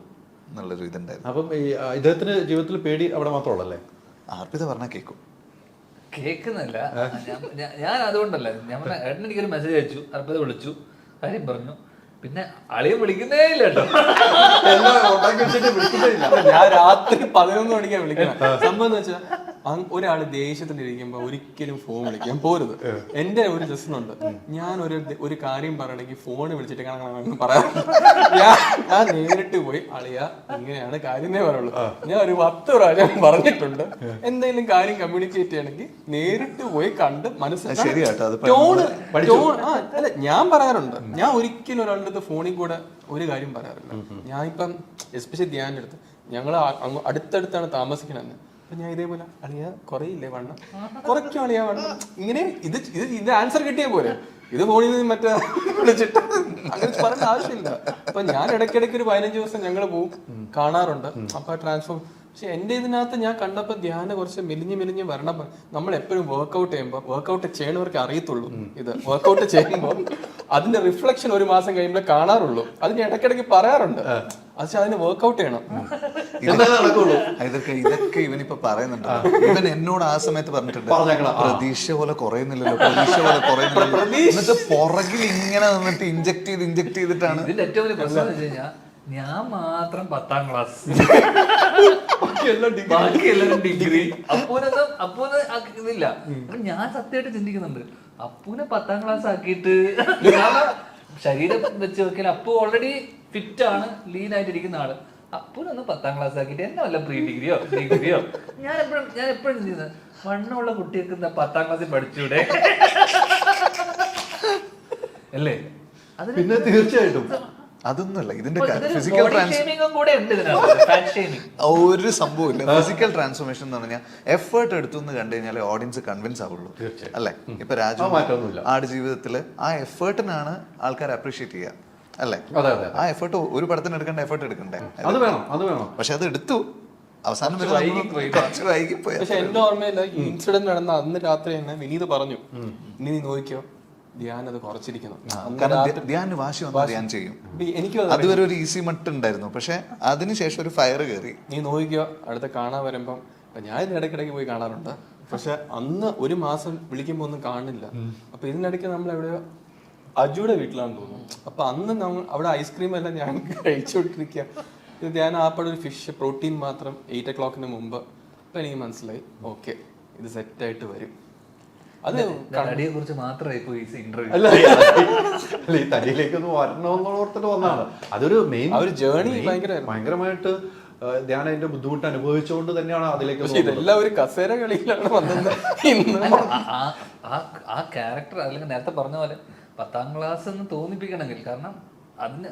എന്നുള്ളൊരു ഇതുണ്ടായിരുന്നു. അപ്പം ഈ ഇദ്ദേഹത്തിന് ജീവിതത്തിൽ പേടി അവിടെ മാത്രമുള്ളല്ലേ? അർപ്പിത പറഞ്ഞാൽ കേൾക്കുന്നില്ല. ഞാൻ അതുകൊണ്ടല്ല, ഞാൻ പറഞ്ഞ ഏട്ടൻ എനിക്കൊരു മെസ്സേജ് അയച്ചു, അർപ്പത വിളിച്ചു, കാര്യം പറഞ്ഞു, പിന്നെ അളിയും വിളിക്കുന്നേ ഇല്ല കേട്ടോ. ഞാൻ രാത്രി 11 മണിക്കാണ് വിളിക്കണം. സംഭവം എന്ന് വെച്ചാൽ ഒരാള് ദേഷ്യത്തിലിരിക്കുമ്പോ ഒരിക്കലും ഫോൺ വിളിക്കാൻ പോരുത്. എന്റെ ഒരു രസമുണ്ട്, ഞാൻ ഒരു കാര്യം പറയണമെങ്കിൽ ഫോണ് വിളിച്ചിട്ട് കാണാൻ പറയാറുണ്ട്. ഞാൻ നേരിട്ട് പോയി അളിയ ഇങ്ങനെയാണ് കാര്യമേ പറയുള്ളൂ. ഞാൻ ഒരു 10 പ്രാവശ്യം പറഞ്ഞിട്ടുണ്ട്, എന്തെങ്കിലും കാര്യം കമ്മ്യൂണിക്കേറ്റ് ചെയ്യണമെങ്കിൽ നേരിട്ട് പോയി കണ്ട് മനസ്സിലാക്കി അല്ല ഞാൻ പറയാറുണ്ട്. ഞാൻ ഒരിക്കലും ഒരാളുടെ അടുത്ത് ഫോണിൽ കൂടെ ഒരു കാര്യം പറയാറില്ല. ഞാൻ ഇപ്പം എസ്പെഷ്യലി ധ്യാൻ്റെ അടുത്ത് ഞങ്ങൾ അടുത്തടുത്താണ് താമസിക്കണമെന്ന്, അപ്പൊ ഞാൻ ഇതേപോലെ അളിയ കുറയില്ലേ വണ്ണം, കുറയ്ക്കും അളിയ വണ്ണം, ഇങ്ങനെ ഇത് ആൻസർ കിട്ടിയ പോലെ ഇത് ഫോണിൽ നിന്ന് മറ്റേ വിളിച്ചിട്ട് അങ്ങനെ പറയേണ്ട ആവശ്യമില്ല. അപ്പൊ ഞാൻ ഇടയ്ക്കിടയ്ക്ക് ഒരു 15 ദിവസം ഞങ്ങൾ പോവും, കാണാറുണ്ട്. അപ്പൊ ട്രാൻസ്ഫോം. പക്ഷെ എന്റെ ഇതിനകത്ത് ഞാൻ കണ്ടപ്പോൾ ധ്യാനം കുറച്ച് മെലിഞ്ഞ് വരണം. നമ്മൾ എപ്പോഴും വർക്ക്ഔട്ട് ചെയ്യുമ്പോൾ, വർക്ക്ഔട്ട് ചെയ്യണവർക്ക് അറിയത്തുള്ളൂ ഇത്, വർക്ക്ഔട്ട് ചെയ്യുമ്പോൾ അതിന്റെ റിഫ്ലക്ഷൻ ഒരു മാസം കഴിയുമ്പോൾ കാണാറുള്ളൂ. അത് ഞാൻ ഇടയ്ക്കിടയ്ക്ക് പറയാറുണ്ട്, പക്ഷെ അതിന് വർക്ക്ഔട്ട് ചെയ്യണം. ഇതൊക്കെ ഇവനിപ്പോ പറയുന്നുണ്ട്. ഇവൻ എന്നോട് ആ സമയത്ത് പറഞ്ഞിട്ടുണ്ട്, പ്രതീക്ഷ പോലെ കുറയുന്നില്ലല്ലോ, പ്രതീക്ഷ പോലെ കുറയുന്നില്ല. എന്നിട്ട് പുറകിൽ ഇങ്ങനെ നിന്നിട്ട് ഇഞ്ചക്ട് ചെയ്തിട്ടാണ്. ഇതിന്റെ ഏറ്റവും വലിയ പ്രശ്നം എന്ന് വെച്ച് കഴിഞ്ഞാൽ ഞാൻ മാത്രം 10ാം ക്ലാസ്, ബാക്കി എല്ലാവരും ഡിഗ്രി. അപ്പൂന് ഇതില്ല. ഞാൻ സത്യമായിട്ട് ചിന്തിക്കുന്നുണ്ട്, അപ്പൂനെ 10ാം ക്ലാസ് ആക്കിയിട്ട് ശരീരം വെച്ച് നോക്കിയാൽ അപ്പു ഓൾറെഡി ഫിറ്റ് ആണ്, ലീൻ ആയിട്ടിരിക്കുന്ന ആള്. അപ്പൂനൊന്ന് 10ാം ക്ലാസ് ആക്കിയിട്ട് എന്നെ വല്ല ഡിഗ്രിയോ ഞാൻ എപ്പോഴും ചിന്തിക്കുന്നത്, വണ്ണമുള്ള കുട്ടികൾക്ക് എന്താ 10ാം ക്ലാസ്സിൽ പഠിച്ചൂടെ അല്ലേ? പിന്നെ തീർച്ചയായിട്ടും അതൊന്നുമല്ല ഇതിന്റെ ഫിസിക്കൽ ഒരു സംഭവമില്ല. ഫിസിക്കൽ ട്രാൻസ്ഫോർമേഷൻ എന്ന് പറഞ്ഞാൽ എഫേർട്ട് എടുത്തു എന്ന് കണ്ടു കഴിഞ്ഞാൽ ഓഡിയൻസ് കൺവിൻസ് ആവുള്ളൂ അല്ലേ? ഇപ്പൊ രാജു ആട് ജീവിതത്തില് ആ എഫേർട്ടിനാണ് ആൾക്കാർ അപ്രീഷിയേറ്റ് ചെയ്യുക അല്ലേ? ആ എഫേർട്ട് ഒരു പടത്തിന് എടുക്കേണ്ട എഫേർട്ട് എടുക്കണ്ടേ? പക്ഷെ അത് എടുത്തു, അവസാനം വൈകിപ്പോയി. പക്ഷെ എന്റെ ഓർമ്മയില്ല ഈ ഇൻസിഡന്റ് നടന്ന അന്ന് രാത്രി തന്നെ വിനീത് പറഞ്ഞു, ഇനി നീ നോക്കിയോ ധ്യാൻ അത് കുറച്ചിരിക്കുന്നു. ധ്യാന് വാശി വന്നാൽ ധ്യാൻ ചെയ്യും. അതുവരെ ഒരു ഈസി മട്ട് ഉണ്ടായിരുന്നു, പക്ഷെ അതിനുശേഷം ഒരു ഫയർ കയറി. നീ നോക്കിയോ അടുത്ത കാണാൻ വരുമ്പം, ഞാൻ ഇടയ്ക്കിടയ്ക്ക് പോയി കാണാറുണ്ട്, പക്ഷെ അന്ന് ഒരു മാസം വിളിക്കുമ്പോ ഒന്നും കാണില്ല. അപ്പൊ ഇതിനിടയ്ക്ക് നമ്മൾ എവിടെയോ അജുയുടെ വീട്ടിലാണെന്ന് തോന്നുന്നു. അപ്പൊ അന്ന് നമ്മൾ അവിടെ ഐസ്ക്രീം എല്ലാം ഞാൻ കഴിച്ചുകൊണ്ടിരിക്കുക. ഇത് ഞാൻ ആപ്പാട് ഒരു ഫിഷ് പ്രോട്ടീൻ മാത്രം 8 o'clock മുമ്പ്. അപ്പൊ എനിക്ക് മനസ്സിലായി ഓക്കെ ഇത് സെറ്റായിട്ട് വരും. അത് തടിയെ കുറിച്ച് മാത്രമേ ഇപ്പൊ ഈ ഇന്റർവ്യൂ അല്ല ഈ തടിയിലേക്ക് ഒന്ന് വരണമെന്നോർത്തിട്ട് വന്നതാണ്. അതൊരു മെയിൻ ആ ഒരു ജേർണി ഭയങ്കരമായിട്ട് ധ്യാനം അതിന്റെ ബുദ്ധിമുട്ട് അനുഭവിച്ചുകൊണ്ട് തന്നെയാണ് അതിലേക്ക് പക്ഷെ ഇതെല്ലാം ഒരു കസേര കളിയിലാണ് വന്നത്. ആ ക്യാരക്ടർ അല്ലെങ്കിൽ നേരത്തെ പറഞ്ഞ പോലെ 10ാം ക്ലാസ് എന്ന് തോന്നിപ്പിക്കണമെങ്കിൽ, കാരണം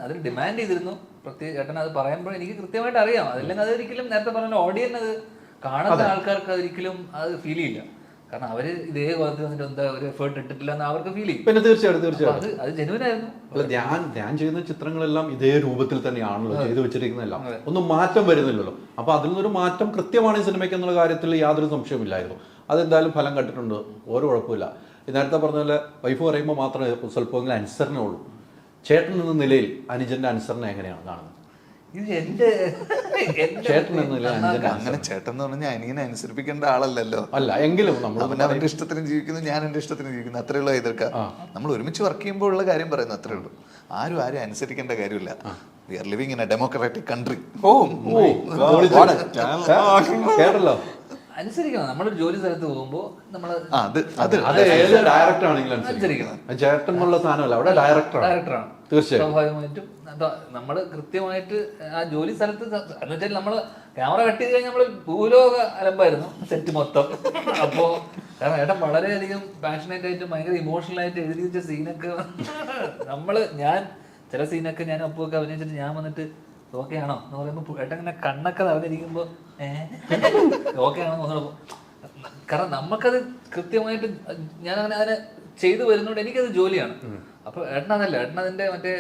അതിന് ഡിമാൻഡ് ചെയ്തിരുന്നു. പ്രത്യേക ചേട്ടൻ അത് പറയുമ്പോൾ എനിക്ക് കൃത്യമായിട്ട് അറിയാം. അതല്ലെങ്കിൽ അതൊരിക്കലും നേരത്തെ പറഞ്ഞ ഓഡിയൻസ് അത് കാണുന്ന ആൾക്കാർക്ക് അതൊരിക്കലും അത് ഫീൽ ചെയ്യില്ല. കാരണം അവര് ഇതേ കോലത്തിൽ വന്നിട്ട് എന്താ ഒരു എഫേർട്ട് ഇട്ടിട്ടില്ല എന്ന് അവർക്ക് ഫീൽ ചെയ്യും. പിന്നെ തീർച്ചയായിട്ടും അത് ജെനുവിൻ ആയിരുന്നു. അല്ല ഞാൻ ചെയ്യുന്ന ചിത്രങ്ങളെല്ലാം ഇതേ രൂപത്തിൽ തന്നെയാണല്ലോ ചെയ്തു വെച്ചിരിക്കുന്നതെല്ലാം, ഒന്നും മാറ്റം വരുന്നില്ലല്ലോ. അപ്പൊ അതിൽ നിന്നൊരു മാറ്റം കൃത്യമാണ് ഈ സിനിമയ്ക്ക് എന്നുള്ള കാര്യത്തിൽ യാതൊരു സംശയമില്ലായിരുന്നു. അതെന്തായാലും ഫലം കണ്ടിട്ടുണ്ട്, ഒരു കുഴപ്പമില്ല. നേരത്തെ പറഞ്ഞ പോലെ വൈഫ് പറയുമ്പോൾ മാത്രമേ സ്വല്പമെങ്കിലും അനുസരണേ ഉള്ളൂ. ചേട്ടൻ എന്ന നിലയിൽ അനുജന്റെ അനുസരണ എങ്ങനെയാണ് കാണുന്നത്? ചേട്ടൻ എന്ന നിലയിൽ അങ്ങനെ ചേട്ടൻ എന്ന് പറഞ്ഞാൽ അനിയനെ അനുസരിപ്പിക്കേണ്ട ആളല്ലല്ലോ. അല്ല എങ്കിലും നമ്മൾ അവന്റെ ഇഷ്ടത്തിന് ജീവിക്കുന്നു, ഞാൻ എന്റെ ഇഷ്ടത്തിന് ജീവിക്കുന്നു, അത്രേ ഉള്ളൂ. എതിർക്കാം നമ്മൾ ഒരുമിച്ച് വർക്ക് ചെയ്യുമ്പോൾ ഉള്ള കാര്യം പറയുന്നു, അത്രേ ഉള്ളൂ. ആരും അനുസരിക്കേണ്ട കാര്യമില്ല. We are living in a democratic country. കേട്ടല്ലോ, അനുസരിക്കണം. നമ്മളൊരു ജോലി സ്ഥലത്ത് പോകുമ്പോൾ നമ്മള് ഏത് ഡയറക്ടർ ആണെങ്കിലും അനുസരിക്കണം. ചേട്ടൻ എന്നുള്ള സാധനമല്ല, അവിടെ ഡയറക്ടറാണ്. തീർച്ചയായും സ്വാഭാവികമായിട്ടും നമ്മള് കൃത്യമായിട്ട് ആ ജോലി സ്ഥലത്ത് എന്ന് വെച്ചാൽ നമ്മള് ക്യാമറ കട്ട് ചെയ്ത് കഴിഞ്ഞാൽ നമ്മള് ഭൂലോക അലമ്പായിരുന്നു സെറ്റ് മൊത്തം. അപ്പോ കാരണം ഏട്ടൻ വളരെയധികം പാഷനേറ്റ് ആയിട്ട് ഭയങ്കര ഇമോഷണൽ ആയിട്ട് എഴുതി വെച്ച സീനൊക്കെ ഞാൻ ചില സീനൊക്കെ ഞാൻ ഒപ്പൊക്കെ അഭിനയിച്ചിട്ട് ഞാൻ വന്നിട്ട് ഓക്കെ ആണോ എന്ന് പറയുമ്പോൾ ഏട്ടൻ ഇങ്ങനെ കണ്ണൊക്കെ നിറഞ്ഞിരിക്കുമ്പോ ഓക്കെ ആണോ തോന്നണപ്പോ, കാരണം നമുക്കത് കൃത്യമായിട്ട് ഞാൻ അങ്ങനെ അതിനെ ചെയ്തു വരുന്നോണ്ട് എനിക്കത് ജോലിയാണ്. അപ്പൊ ഏട്ടനതല്ല, ഏട്ടനതിന്റെ മറ്റേ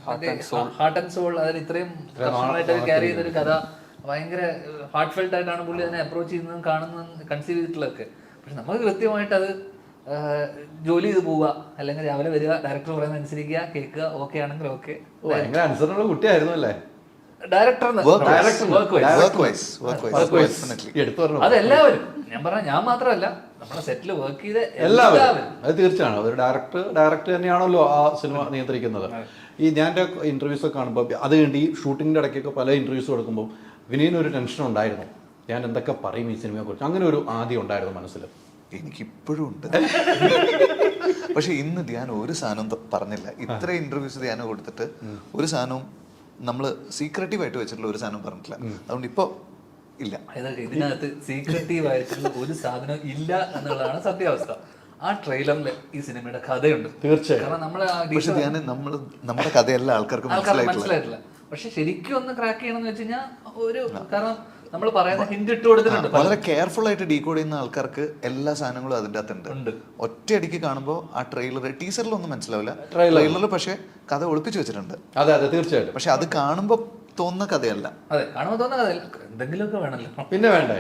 ഹാർട്ട് ആൻഡ് സോൾ, അതിൽ ഇത്രയും പ്രൊഫഷണലായിട്ട് ക്യാരി ചെയ്തൊരു കഥ ഭയങ്കര ഹാർട്ട് ഫെൽറ്റ് ആയിട്ടാണ് പുള്ളി അതിനെ അപ്രോച്ച് ചെയ്യുന്നതും കാണുന്നതും കൺസീവ് ചെയ്തിട്ടുള്ളതൊക്കെ. പക്ഷെ നമുക്ക് കൃത്യമായിട്ട് അത് ജോലി ചെയ്ത് പോവുക, അല്ലെങ്കിൽ രാവിലെ വരിക, ഡയറക്ടർ പറയുന്നത് അനുസരിക്കുക, കേൾക്കുക, ഓക്കെ ആണെങ്കിൽ ഓക്കെ. അനുസരണമുള്ള കുട്ടിയായിരുന്നു അല്ലേ അതെല്ലാവരും, ഞാൻ പറഞ്ഞ ഞാൻ മാത്രമല്ല, നമ്മുടെ സെറ്റിൽ വർക്ക് ചെയ്ത എല്ലാവരും. അത് തീർച്ചയാണ്, ഒരു ഡയറക്ടർ തന്നെയാണല്ലോ ആ സിനിമ നിയന്ത്രിക്കുന്നത്. ഈ ഞാൻ ഇന്റർവ്യൂസ് ഒക്കെ കാണുമ്പോൾ അത് കഴിഞ്ഞ് ഈ ഷൂട്ടിങ്ങിന്റെ ഇടയ്ക്കൊക്കെ പല ഇന്റർവ്യൂസ് കൊടുക്കുമ്പോൾ വിനീന് ഒരു ടെൻഷൻ ഉണ്ടായിരുന്നു, ഞാൻ എന്തൊക്കെ പറയും ഈ സിനിമയെ കുറിച്ച്, അങ്ങനെ ഒരു ആദ്യം ഉണ്ടായിരുന്നു മനസ്സിൽ. എനിക്കിപ്പോഴും ഉണ്ട്. പക്ഷെ ഇന്ന് ധ്യാൻ ഒരു സാധനം പറഞ്ഞില്ല. ഇത്ര ഇന്റർവ്യൂസ് ധ്യാൻ കൊടുത്തിട്ട് ഒരു സാധനവും നമ്മള് സീക്രട്ടീവായിട്ട് വെച്ചിട്ടുള്ള ഒരു സാധനം പറഞ്ഞിട്ടില്ല. അതുകൊണ്ട് ഇപ്പൊ ഇല്ല, ഇതിനകത്ത് സീക്രട്ടീവ് ആയിട്ടുള്ള ഒരു സാധനം ഇല്ല എന്നുള്ളതാണ് സത്യാവസ്ഥ. ആ ട്രെയിലറിൽ ഈ സിനിമയുടെ കഥയുണ്ട് തീർച്ചയായും. കാരണം നമ്മുടെ കഥയല്ല ആൾക്കാർക്ക് മനസ്സിലായിട്ടില്ല. പക്ഷെ ശരിക്കും ഒന്ന് ക്രാക്ക് ചെയ്യണമെന്ന് വെച്ച് കഴിഞ്ഞാൽ ഒരു, കാരണം നമ്മൾ പറയുന്ന ഹിന്റ് ഇട്ട് കൊടുത്തിട്ടുണ്ട്. വളരെ കെയർഫുൾ ആയിട്ട് ഡീകോഡ് ചെയ്യുന്ന ആൾക്കാർക്ക് എല്ലാ സാധനങ്ങളും അതിന്റെ അകത്തുണ്ട്. ഒറ്റയടിക്ക് കാണുമ്പോൾ ആ ടീസറിലൊന്നും മനസ്സിലാവില്ല, ട്രെയിലറിൽ പക്ഷെ കഥ ഒളിപ്പിച്ചു വെച്ചിട്ടുണ്ട്. അതെ അതെ തീർച്ചയായിട്ടും. പക്ഷെ അത് കാണുമ്പോൾ തോന്നുന്ന കഥയല്ല. അതെ, കാണുമ്പോൾ തോന്നുന്ന കഥയല്ല, എന്തെങ്കിലുമൊക്കെ വേണമല്ലോ, പിന്നെ വേണ്ടേ.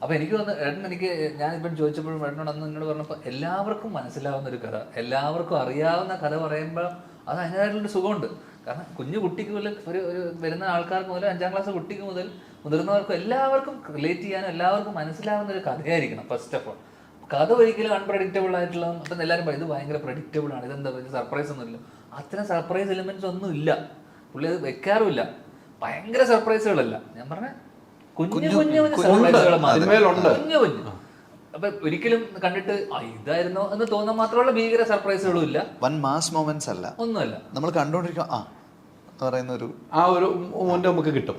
അപ്പൊ എനിക്ക് എനിക്ക് ഞാനിപ്പം ചോദിച്ചപ്പോഴും ഏട്ടനോട് അന്ന് എന്നോട് പറഞ്ഞപ്പോൾ എല്ലാവർക്കും മനസ്സിലാവുന്ന ഒരു കഥ, എല്ലാവർക്കും അറിയാവുന്ന കഥ പറയുമ്പോൾ അത് അതിൻ്റെതായിട്ടുള്ളൊരു സുഖമുണ്ട്. കാരണം കുഞ്ഞു കുട്ടിക്ക് മുതൽ ഒരു വരുന്ന ആൾക്കാർക്ക് മുതൽ 5ാം ക്ലാസ് കുട്ടിക്ക് മുതൽ മുതിർന്നവർക്കും എല്ലാവർക്കും റിലേറ്റ് ചെയ്യാനും എല്ലാവർക്കും മനസ്സിലാവുന്ന ഒരു കഥയായിരിക്കണം ഫസ്റ്റ് ഓഫ് ഓൾ. കഥ ഒരിക്കലും അൺപ്രഡിക്റ്റബിൾ ആയിട്ടുള്ള, അപ്പം എല്ലാവരും പറയും ഇത് ഭയങ്കര പ്രഡിക്റ്റബിൾ ആണ്, ഇതെന്താ സർപ്രൈസ് ഒന്നുമില്ല. അത്തരം സർപ്രൈസ് എലിമെന്റ്സ് ഒന്നും ഇല്ല, പുള്ളി അത് വെക്കാറുമില്ല. ഭയങ്കര സർപ്രൈസുകളല്ല, ഞാൻ പറഞ്ഞ കുഞ്ഞു കുഞ്ഞു സർപ്രൈസുകൾ കുഞ്ഞു. അപ്പൊ ഒരിക്കലും കണ്ടിട്ട് ഇതായിരുന്നോ എന്ന് തോന്നാൻ മാത്രമുള്ള ഭീകര സർപ്രൈസുകളും ഇല്ല, വൻ മാസ് മൊമെന്റ്സ് അല്ല, ഒന്നുമല്ല. നമ്മൾ കണ്ടോണ്ടിരിക്കും പറയുന്ന ഒരു മൊമെന്റ് നമുക്ക് കിട്ടും.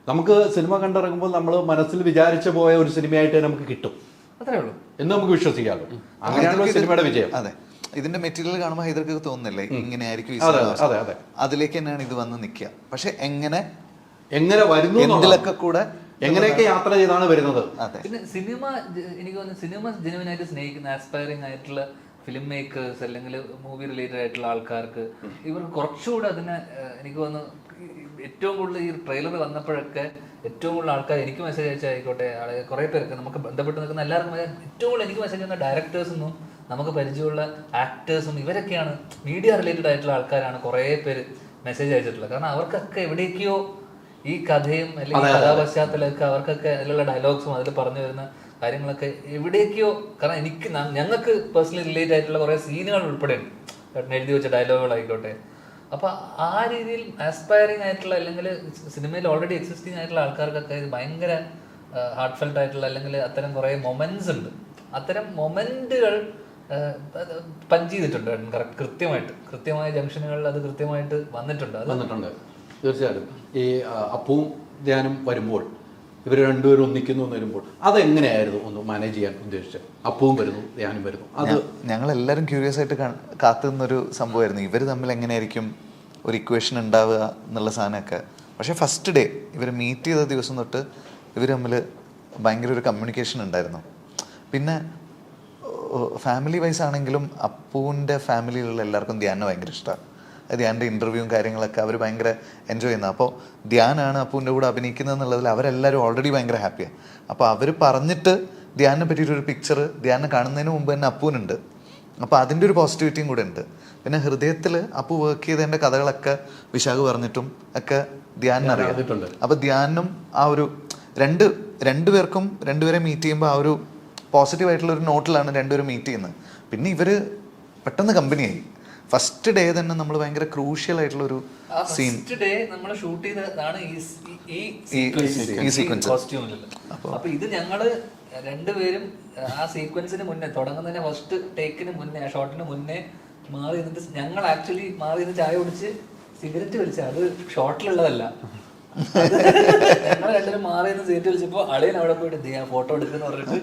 നമുക്ക് സിനിമ കണ്ടിറങ്ങുമ്പോൾ നമ്മൾ മനസ്സിൽ വിചാരിച്ചു പോയ ഒരു സിനിമയായിട്ട് നമുക്ക് കിട്ടും, അത്രേ ഉള്ളൂ എന്ന് നമുക്ക് വിശ്വസിക്കാമല്ലോ. അങ്ങനെയാണല്ലോ സിനിമയുടെ വിജയം. അതെ, ഇതിന്റെ മെറ്റീരിയൽ കാണുമ്പോൾ ഹൈദർക്ക് തോന്നുന്നില്ലേ ഇങ്ങനെ ആയിരിക്കും, അതിലേക്ക് തന്നെയാണ് ഇത് വന്ന് നിൽക്കുക. പക്ഷെ എങ്ങനെ വരുന്നു എന്തിലൊക്കെ കൂടെ എങ്ങനെയൊക്കെ യാത്ര ചെയ്താണ് വരുന്നത്. പിന്നെ സിനിമ, എനിക്ക് തോന്നുന്നു സിനിമ ജെനുവിനായിട്ട് സ്നേഹിക്കുന്ന ആസ്പയറിംഗ് ആയിട്ടുള്ള ഫിലിം മേക്കേഴ്സ് അല്ലെങ്കിൽ മൂവി റിലേറ്റഡ് ആയിട്ടുള്ള ആൾക്കാർക്ക് ഇവർക്ക് കുറച്ചുകൂടെ അതിനെ, എനിക്ക് തോന്നുന്നു ഏറ്റവും കൂടുതൽ ഈ ട്രെയിലർ വന്നപ്പോഴൊക്കെ ഏറ്റവും കൂടുതൽ ആൾക്കാർ എനിക്ക് മെസ്സേജ് അയച്ചായിക്കോട്ടെ, കുറേ പേർക്ക് നമുക്ക് ബന്ധപ്പെട്ട് നിൽക്കുന്ന എല്ലാവർക്കും ഏറ്റവും കൂടുതൽ എനിക്ക് മെസ്സേജ് ചെയ്യുന്ന ഡയറക്ടേഴ്സൊന്നും നമുക്ക് പരിചയമുള്ള ആക്ടേഴ്സും ഇവരൊക്കെയാണ്, മീഡിയ റിലേറ്റഡ് ആയിട്ടുള്ള ആൾക്കാരാണ് കുറേ പേര് മെസ്സേജ് അയച്ചിട്ടുള്ളത്. കാരണം അവർക്കൊക്കെ എവിടേക്കോ ഈ കഥയും അല്ലെങ്കിൽ കഥാപശ്ചാത്തലമൊക്കെ അവർക്കൊക്കെ അതിലുള്ള ഡയലോഗ്സും അതിൽ പറഞ്ഞു വരുന്ന കാര്യങ്ങളൊക്കെ എവിടേക്കോ, കാരണം ഞങ്ങൾക്ക് പേഴ്സണലി റിലേറ്റ് ആയിട്ടുള്ള കുറേ സീനുകൾ ഉൾപ്പെടെയുണ്ട്. എഴുതി വെച്ച ഡയലോഗുകളായിക്കോട്ടെ, അപ്പൊ ആ രീതിയിൽ ആസ്പയറിംഗ് ആയിട്ടുള്ള അല്ലെങ്കിൽ സിനിമയിൽ ഓൾറെഡി എക്സിസ്റ്റിംഗ് ആയിട്ടുള്ള ആൾക്കാർക്കൊക്കെ ഇത് ഭയങ്കര ഹാർട്ട് ഫെൽറ്റ് ആയിട്ടുള്ള അല്ലെങ്കിൽ അത്തരം കുറെ മൊമെന്റ്സ് ഉണ്ട്. അത്തരം മൊമെന്റുകൾ പഞ്ച് ചെയ്തിട്ടുണ്ട് കൃത്യമായ ജംഗ്ഷനുകളിൽ അത് കൃത്യമായിട്ട് വന്നിട്ടുണ്ട്. തീർച്ചയായിട്ടും. ഈ അപ്പുവും ധ്യാനും വരുമ്പോൾ ഇവർ രണ്ടുപേരും ഒന്നിക്കുന്നു എന്ന് വരുമ്പോൾ അതെങ്ങനെയായിരുന്നു ഒന്ന് മാനേജ് ചെയ്യാൻ ഉദ്ദേശിച്ചത്? അപ്പവും വരുന്നു, ധ്യാനും വരുന്നു, അത് ഞങ്ങളെല്ലാവരും ക്യൂരിയസ് ആയിട്ട് കാത്തുനിന്നൊരു സംഭവമായിരുന്നു ഇവർ തമ്മിൽ എങ്ങനെയായിരിക്കും ഒരു ഇക്വേഷൻ ഉണ്ടാവുക എന്നുള്ള സാധനമൊക്കെ. പക്ഷേ ഫസ്റ്റ് ഡേ ഇവർ മീറ്റ് ചെയ്ത ദിവസം തൊട്ട് ഇവർ തമ്മിൽ ഭയങ്കര ഒരു കമ്മ്യൂണിക്കേഷൻ ഉണ്ടായിരുന്നു. പിന്നെ ഫാമിലി വൈസ് ആണെങ്കിലും അപ്പൂവിൻ്റെ ഫാമിലിയിലുള്ള എല്ലാവർക്കും ധ്യാനം ഭയങ്കര ഇഷ്ടമാണ്. ധ്യാൻ്റെ ഇൻ്റർവ്യൂവും കാര്യങ്ങളൊക്കെ അവർ ഭയങ്കര എൻജോയ് ചെയ്യുന്നത്. അപ്പോൾ ധ്യാനാണ് അപ്പൂവിൻ്റെ കൂടെ അഭിനയിക്കുന്നത് എന്നുള്ളതിൽ അവരെല്ലാവരും ഓൾറെഡി ഭയങ്കര ഹാപ്പിയാണ്. അപ്പോൾ അവർ പറഞ്ഞിട്ട് ധ്യാനിനെ പറ്റിയിട്ടൊരു പിക്ചർ ധ്യാനെ കാണുന്നതിന് മുമ്പ് തന്നെ അപ്പൂനുണ്ട്. അപ്പോൾ അതിൻ്റെ ഒരു പോസിറ്റിവിറ്റിയും കൂടെ ഉണ്ട്. പിന്നെ ഹൃദയത്തിൽ അപ്പു വർക്ക് ചെയ്തതിൻ്റെ കഥകളൊക്കെ വിശാഖ് പറഞ്ഞിട്ടും ഒക്കെ ധ്യാനിനറിയാം. അപ്പോൾ ധ്യാനും ആ ഒരു രണ്ടുപേർക്കും രണ്ടുപേരെ മീറ്റ് ചെയ്യുമ്പോൾ ആ ഒരു പോസിറ്റീവായിട്ടുള്ള ഒരു നോട്ടിലാണ് രണ്ടുപേരും മീറ്റ് ചെയ്യുന്നത്. പിന്നെ ഇവർ പെട്ടെന്ന് കമ്പനിയായി. ഫസ്റ്റ് ഡേ തന്നെ നമ്മൾ ഭയങ്കര ക്രൂഷ്യൽ ആയിട്ടുള്ള ഒരു സീൻ നമ്മൾ ഷൂട്ട് ചെയ്തതാണ് ഈ സീക്വൻസ്. അപ്പൊ ഇത് ഞങ്ങള് രണ്ടുപേരും ആ സീക്വൻസിന് മുന്നേ തുടങ്ങുന്നതിന് ഫസ്റ്റ് ടേക്കിന് മുന്നേ ആ ഷോട്ടിന് മുന്നേ മാറി നിന്നിട്ട് ഞങ്ങൾ ആക്ച്വലി മാറി നിന്ന് ചായ കുടിച്ച് സിഗരറ്റ് വലിച്ച അത് ഷോട്ടിലുള്ളതല്ല. ഞങ്ങൾ രണ്ടുപേരും മാറി നിന്ന് സിഗരറ്റ് വലിച്ചപ്പോ അളിയൻ അവിടെ പോയിട്ട് ഫോട്ടോ എടുക്കുന്ന പറഞ്ഞിട്ട്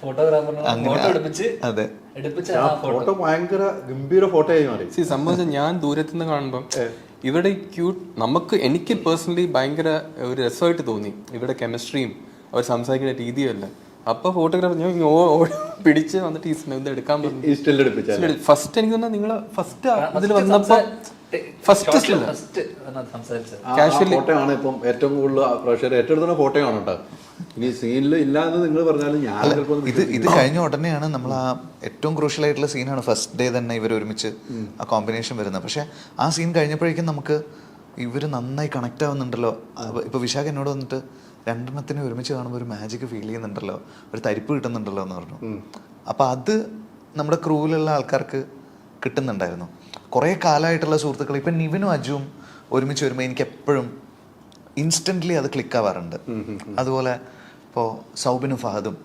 ഫോട്ടോഗ്രാഫറിനെ ഫോട്ടോ എടുപ്പിച്ച് ഫോട്ടോ ഭയങ്കര ഗംഭീര ഫോട്ടോ ആയി മാറി. സംബന്ധിച്ച ഞാൻ ദൂരത്തുനിന്ന് കാണുമ്പം ഇവരുടെ ക്യൂട്ട് എനിക്ക് പേഴ്സണലി ഭയങ്കര ഒരു രസമായിട്ട് തോന്നി ഇവരുടെ കെമിസ്ട്രിയും അവർ സംസാരിക്കുന്ന രീതിയും അല്ല. അപ്പൊ ഫോട്ടോഗ്രാഫർ ഞാൻ പിടിച്ച് വന്നിട്ട് ഈ എടുക്കാൻ പറഞ്ഞു. ഫസ്റ്റ് എനിക്ക് തോന്നുന്നു നിങ്ങള് ഫസ്റ്റ് അതിൽ വന്നപ്പോ ഫസ്റ്റ് ഫോട്ടോ ആണ് ഇപ്പം ഏറ്റവും കൂടുതൽ പ്രേക്ഷകർ ഏറ്റെടുത്തുന്ന ഫോട്ടോയാണ് കേട്ടോ. ഇനി സീനിൽ ഇല്ല എന്ന് നിങ്ങൾ പറഞ്ഞാലും ഞാൻ ഇത് കഴിഞ്ഞ ഉടനെയാണ് നമ്മൾ ആ ഏറ്റവും ക്രൂഷ്യൽ ആയിട്ടുള്ള സീനാണ് ഫസ്റ്റ് ഡേ തന്നെ ഇവർ ഒരുമിച്ച് ആ കോമ്പിനേഷൻ വരുന്നത്. പക്ഷെ ആ സീൻ കഴിഞ്ഞപ്പോഴേക്കും നമുക്ക് ഇവർ നന്നായി കണക്ട് ആവുന്നുണ്ടല്ലോ. ഇപ്പൊ വിശാഖ് എന്നോട് വന്നിട്ട് രണ്ടെണ്ണത്തിനെ ഒരുമിച്ച് കാണുമ്പോൾ ഒരു മാജിക് ഫീൽ ചെയ്യുന്നുണ്ടല്ലോ, ഒരു തരിപ്പ് കിട്ടുന്നുണ്ടല്ലോ എന്ന് പറഞ്ഞു. അപ്പൊ അത് നമ്മുടെ ക്രൂവിലുള്ള ആൾക്കാർക്ക് കിട്ടുന്നുണ്ടായിരുന്നു. കുറേ കാലമായിട്ടുള്ള സുഹൃത്തുക്കൾ ഇപ്പം നിവിനും അജുവും ഒരുമിച്ച് വരുമ്പോൾ എനിക്ക് എപ്പോഴും ഇൻസ്റ്റൻ്റ്ലി അത് ക്ലിക്ക് ആവാറുണ്ട്. അതുപോലെ ഇപ്പോൾ സൗബിനും ഫഹദും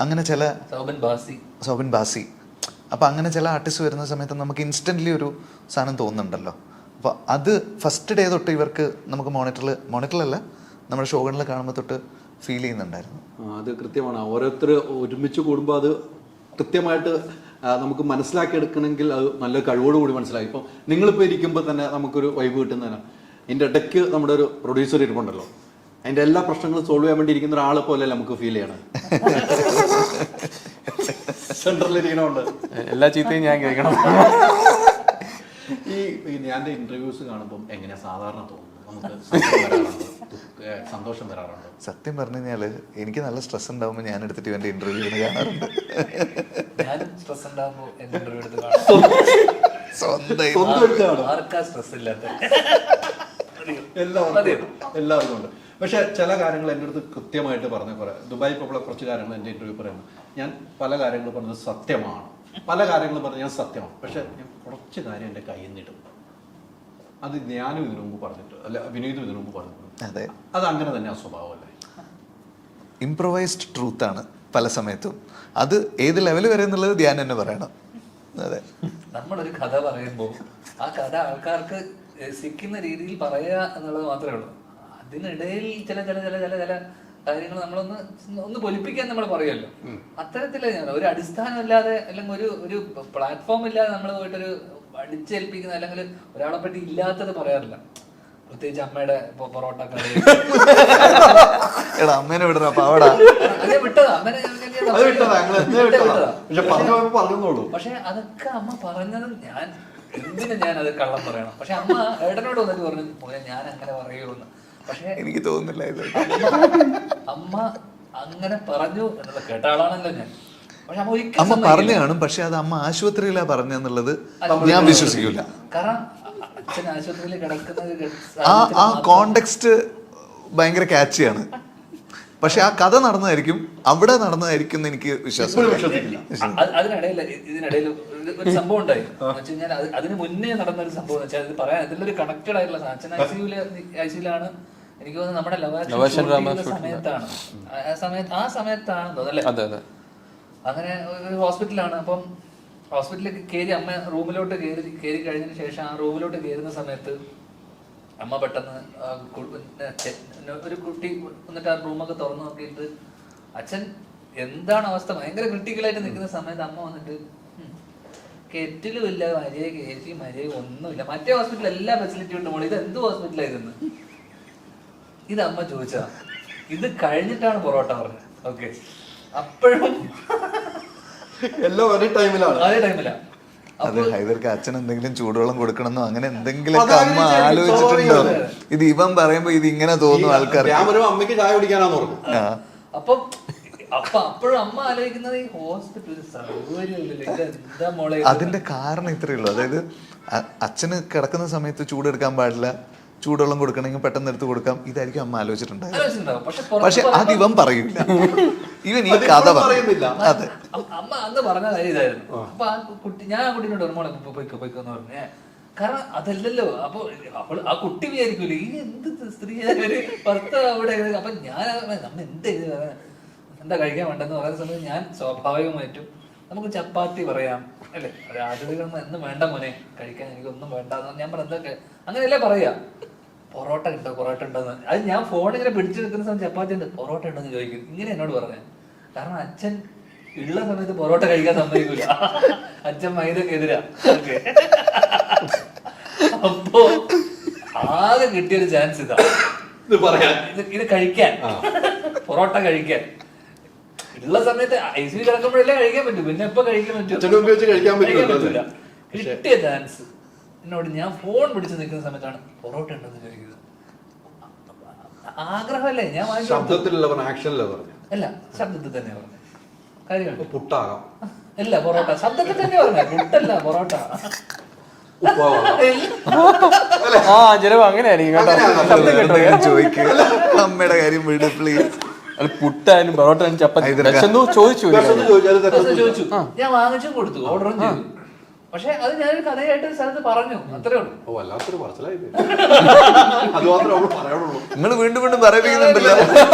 അങ്ങനെ ചില സൗബിൻ ബാസി അപ്പോൾ അങ്ങനെ ചില ആർട്ടിസ്റ്റ് വരുന്ന സമയത്ത് നമുക്ക് ഇൻസ്റ്റൻ്റ്ലി ഒരു സാധനം തോന്നുന്നുണ്ടല്ലോ. അപ്പോൾ അത് ഫസ്റ്റ് ഡേ തൊട്ട് ഇവർക്ക് നമുക്ക് മോണിറ്ററിലല്ല നമ്മുടെ ഷോകളിൽ കാണുമ്പോൾ തൊട്ട് ഫീൽ ചെയ്യുന്നുണ്ടായിരുന്നു. അത് കൃത്യമാണ്. ഓരോരുത്തർ ഒരുമിച്ച് കൂടുമ്പോൾ അത് കൃത്യമായിട്ട് നമുക്ക് മനസ്സിലാക്കിയെടുക്കണമെങ്കിൽ അത് നല്ല കഴിവോടുകൂടി മനസ്സിലാക്കി. ഇപ്പം നിങ്ങളിപ്പോൾ ഇരിക്കുമ്പോൾ തന്നെ നമുക്കൊരു വൈബ് കിട്ടുന്നതാണ്. ഇതിൻ്റെ ഇടയ്ക്ക് നമ്മുടെ ഒരു പ്രൊഡ്യൂസർ ഇരിപ്പുണ്ടല്ലോ, അതിൻ്റെ എല്ലാ പ്രശ്നങ്ങളും സോൾവ് ചെയ്യാൻ വേണ്ടി ഇരിക്കുന്ന ഒരാളെ പോലെ നമുക്ക് ഫീൽ ചെയ്യണം. സെൻട്രലിൽ ഇരിക്കണമുണ്ട് എല്ലാ ചീത്തയും ഞാൻ കേൾക്കണം. ഈ ഞാൻ ഇന്റർവ്യൂസ് കാണുമ്പോൾ എങ്ങനെയാ സാധാരണ തോന്നുന്നു? നമുക്ക് സന്തോഷം വരാറുണ്ട്. സത്യം പറഞ്ഞു കഴിഞ്ഞാൽ എനിക്ക് നല്ല സ്ട്രെസ് ഉണ്ടാവുമ്പോൾ ഞാൻ എടുത്തിട്ട് എൻ്റെ ഇന്റർവ്യൂ കാണാറുണ്ട്. എല്ലാവർക്കും ഉണ്ട്. പക്ഷെ ചില കാര്യങ്ങൾ എൻ്റെ അടുത്ത് കൃത്യമായിട്ട് പറഞ്ഞ കുറെ ദുബായ് ഇപ്പോൾ കുറച്ച് കാര്യങ്ങൾ എൻ്റെ ഇന്റർവ്യൂ പറയുന്നത് ഞാൻ പല കാര്യങ്ങൾ പറഞ്ഞത് സത്യമാണ്, പല കാര്യങ്ങൾ പറഞ്ഞത് ഞാൻ സത്യമാണ്. പക്ഷെ ഞാൻ കുറച്ച് കാര്യം എൻ്റെ കയ്യിൽ നിന്നിടും. അത് ഞാനും ഇതിനു മുമ്പ് പറഞ്ഞിട്ട് അല്ല വിനീതും ഇതിനു മുമ്പ് പറഞ്ഞിട്ടുണ്ട്. അതെ, അത് അങ്ങനെ തന്നെ ആ സ്വഭാവമല്ലേ. ഇംപ്രൊവൈസ്ഡ് ട്രൂത്ത് ആണ് പല സമയത്തും. അത് ഏത് ലെവൽ വരെ എന്നുള്ളത് ധ്യാൻ തന്നെ പറയണം. അതെ, നമ്മളൊരു കഥ പറയുമ്പോൾ ആ കഥ ആൾക്കാർക്ക് സിക്കുന്ന രീതിയിൽ പറയുക എന്നുള്ളത് മാത്രമേ ഉള്ളൂ. അതിനിടയിൽ ചില ചില ചില ചില ചില കാര്യങ്ങൾ നമ്മളൊന്ന് പൊലിപ്പിക്കാൻ നമ്മൾ പറയുമല്ലോ. അത്തരത്തില് ഒരു അടിസ്ഥാനമില്ലാതെ അല്ലെങ്കിൽ ഒരു പ്ലാറ്റ്ഫോം ഇല്ലാതെ നമ്മൾ പോയിട്ടൊരു അടിച്ചേൽപ്പിക്കുന്ന അല്ലെങ്കിൽ ഒരാളെ പറ്റി ഇല്ലാത്തത് പറയാറില്ല. പ്രത്യേകിച്ച് അമ്മയുടെ പൊറോട്ട കറി അമ്മേനെ വിടറാ പാവടാ വിട്ടതാ. പക്ഷെ അതൊക്കെ അമ്മ പറഞ്ഞത് ഞാൻ എന്തിനു ഞാൻ അത് കള്ളം പറയണം. പക്ഷെ അമ്മ ഏട്ടനോട് വന്നിട്ട് പറഞ്ഞു ഞാൻ അങ്ങനെ പറയുള്ളൂ. പക്ഷെ എനിക്ക് തോന്നുന്നില്ല ഇത് അമ്മ അങ്ങനെ പറഞ്ഞു എന്നുള്ള കേട്ട ആളാണല്ലോ ഞാൻ. അമ്മ പറഞ്ഞു കാണും, പക്ഷെ അത് അമ്മ ആശുപത്രിയിലാ പറഞ്ഞെന്നുള്ളത് ഞാൻ വിശ്വസിക്കൂല. കാരണം അച്ഛൻ ആശുപത്രിയിൽ കിടക്കുന്നത് ആ കോണ്ടെക്സ്റ്റ് ഭയങ്കര ക്യാച്ചിയാണ്. പക്ഷെ ആ കഥ നടന്നതായിരിക്കും അവിടെ നടന്നതായിരിക്കും എന്ന് എനിക്ക് വിശ്വാസം. ഇതിനിടയിൽ ഒരു സംഭവം ഉണ്ടായി എന്ന് വെച്ച് കഴിഞ്ഞാൽ അതിന് മുന്നേ നടന്ന ഒരു സംഭവം എന്ന് വെച്ചാൽ ഇത് പറയാൻ ഇതിലൊരു കണക്റ്റഡ് ആയിട്ടുള്ള അച്ഛൻ ഐസിയുലാണ് എനിക്ക് തോന്നുന്നത് നമ്മുടെ ലവാശ സമയത്താണ് ആ സമയത്താണ് തോന്നുന്നല്ലേ. അങ്ങനെ ഒരു ഹോസ്പിറ്റലാണ്. അപ്പം ഹോസ്പിറ്റലിൽ കയറി അമ്മ റൂമിലോട്ട് കയറി കഴിഞ്ഞതിന് ശേഷം ആ റൂമിലോട്ട് കയറുന്ന സമയത്ത് അമ്മ പെട്ടെന്ന് ഒരു കുട്ടി വന്നിട്ട് ആ റൂമൊക്കെ തുറന്നു നോക്കിയിട്ട് അച്ഛൻ എന്താണ് അവസ്ഥ ഭയങ്കര ക്രിട്ടിക്കലായിട്ട് നിൽക്കുന്ന സമയത്ത് അമ്മ വന്നിട്ട് കെറ്റിലും ഇല്ല, മര്യാദ കയറ്റി മര്യാദ ഒന്നുമില്ല, മറ്റേ ഹോസ്പിറ്റലിൽ എല്ലാ ഫെസിലിറ്റി ഉണ്ട് മോളെ, ഇത് എന്ത് ഹോസ്പിറ്റലായിരുന്നു ഇത് അമ്മ ചോദിച്ചതാ. ഇത് കഴിഞ്ഞിട്ടാണ് പൊറോട്ട പറഞ്ഞത്. ഓക്കെ, അപ്പോഴും എല്ലാം ഒരേ ടൈമിലാണ്. അതേ ടൈമിലാ. അത് ഹൈദർക്ക് അച്ഛൻ എന്തെങ്കിലും ചൂടുവെള്ളം കൊടുക്കണമെന്നോ അങ്ങനെ എന്തെങ്കിലുമൊക്കെ അമ്മ ആലോചിച്ചിട്ടുണ്ടോ? ഇത് ഇവൻ പറയുമ്പോ ഇത് ഇങ്ങനെ തോന്നും ആൾക്കാർ. അമ്മയ്ക്ക് ചായ കുടിക്കാനാന്ന് പറഞ്ഞു. അപ്പോഴും അമ്മ ആലോചിക്കുന്നത് ഈ ഹോസ്പിറ്റൽ സൗകര്യമില്ലല്ലോ, മോളെ. അതിന്റെ കാരണം ഇത്രയേ ഉള്ളൂ. അതായത് അച്ഛന് കിടക്കുന്ന സമയത്ത് ചൂടെടുക്കാൻ പാടില്ല, ചൂടുവെള്ളം കൊടുക്കണമെങ്കിൽ പെട്ടെന്ന് എടുത്ത് കൊടുക്കാം, ഇതായിരിക്കും അമ്മ ആലോചിച്ചിട്ടുണ്ടായിരുന്നു. പക്ഷെ അത് ഇവൻ പറയൂല, ഇവൻ ഈ കഥ പറയുന്നില്ല. അതെ, അമ്മ അന്ന് പറഞ്ഞ കാര്യം ഇതായിരുന്നു. അപ്പൊ ആ കുട്ടി, ഞാൻ ആ കുട്ടീനോട് ഒരു മോളെ പൊയ്ക്കോന്ന് പറഞ്ഞേ, കാരണം അതല്ലല്ലോ. അപ്പൊ അവള് ആ കുട്ടി വിചാരിക്കൂലേ ഈ എന്ത് സ്ത്രീ ഭർത്താവ് അവിടെ. അപ്പൊ ഞാൻ നമ്മ എന്താ കഴിക്കാൻ വേണ്ടെന്ന് പറയുന്ന സമയത്ത് ഞാൻ സ്വാഭാവികമായിട്ടും നമുക്ക് ചപ്പാത്തി പറയാം അല്ലേ, അതിഥികളൊന്നും എന്നും വേണ്ട മോനെ കഴിക്കാൻ, എനിക്കൊന്നും വേണ്ട ഞാൻ പറഞ്ഞതൊക്കെ അങ്ങനെയല്ലേ പറയാ. പൊറോട്ട ഉണ്ടോ ഉണ്ടോന്ന്, അത് ഞാൻ ഫോണിങ്ങനെ പിടിച്ചു നിൽക്കുന്ന സമയത്ത് ചപ്പാത്തി ഉണ്ട് പൊറോട്ട ഉണ്ടോന്ന് ചോദിക്കും. ഇങ്ങനെ എന്നോട് പറഞ്ഞേ, കാരണം അച്ഛൻ ഉള്ള സമയത്ത് പൊറോട്ട കഴിക്കാൻ സമ്മതിക്കൂല, അച്ഛൻ മൈദക്കെതിരാ. ഓക്കെ, അപ്പോ ആകെ കിട്ടിയൊരു ചാൻസ് ഇതാ, ഇത് കഴിക്കാൻ, പൊറോട്ട കഴിക്കാൻ. ഉള്ള സമയത്ത് ഐസിൽ കിടക്കുമ്പോഴല്ലേ കഴിക്കാൻ പറ്റൂ, പിന്നെ എപ്പോ കഴിക്കാൻ പറ്റും? പറ്റൂല. കിട്ടിയ ചാൻസ് എന്നോട് ഞാൻ ഫോൺ പിടിച്ച് നിൽക്കുന്ന സമയത്താണ് പൊറോട്ട ഉണ്ടെന്ന് ചോദിക്കുന്നത്. ആഗ്രഹമല്ലേ, ഞാൻ അല്ല ശബ്ദത്തിൽ തന്നെ പറഞ്ഞു കാര്യമാണ്. പുട്ടാകാം അല്ല പൊറോട്ട ശബ്ദത്തിൽ തന്നെ പറഞ്ഞ, പുട്ടല്ല പൊറോട്ട. അമ്മയുടെ കാര്യം വിട് പ്ലീസ്. പുട്ടായാലും പൊറോട്ട ചപ്പാത്തി ചോദിച്ചു, ഞാൻ വാങ്ങിച്ചും കൊടുത്തു, ഓർഡറും ചെയ്തു. പക്ഷെ അത് ഞാനൊരു കഥയായിട്ട് സ്ഥലത്ത് പറഞ്ഞു, അത്രേ ഉള്ളൂ. നിങ്ങൾ വീണ്ടും വീണ്ടും പറയിപ്പിക്കുന്നുണ്ടല്ലോ.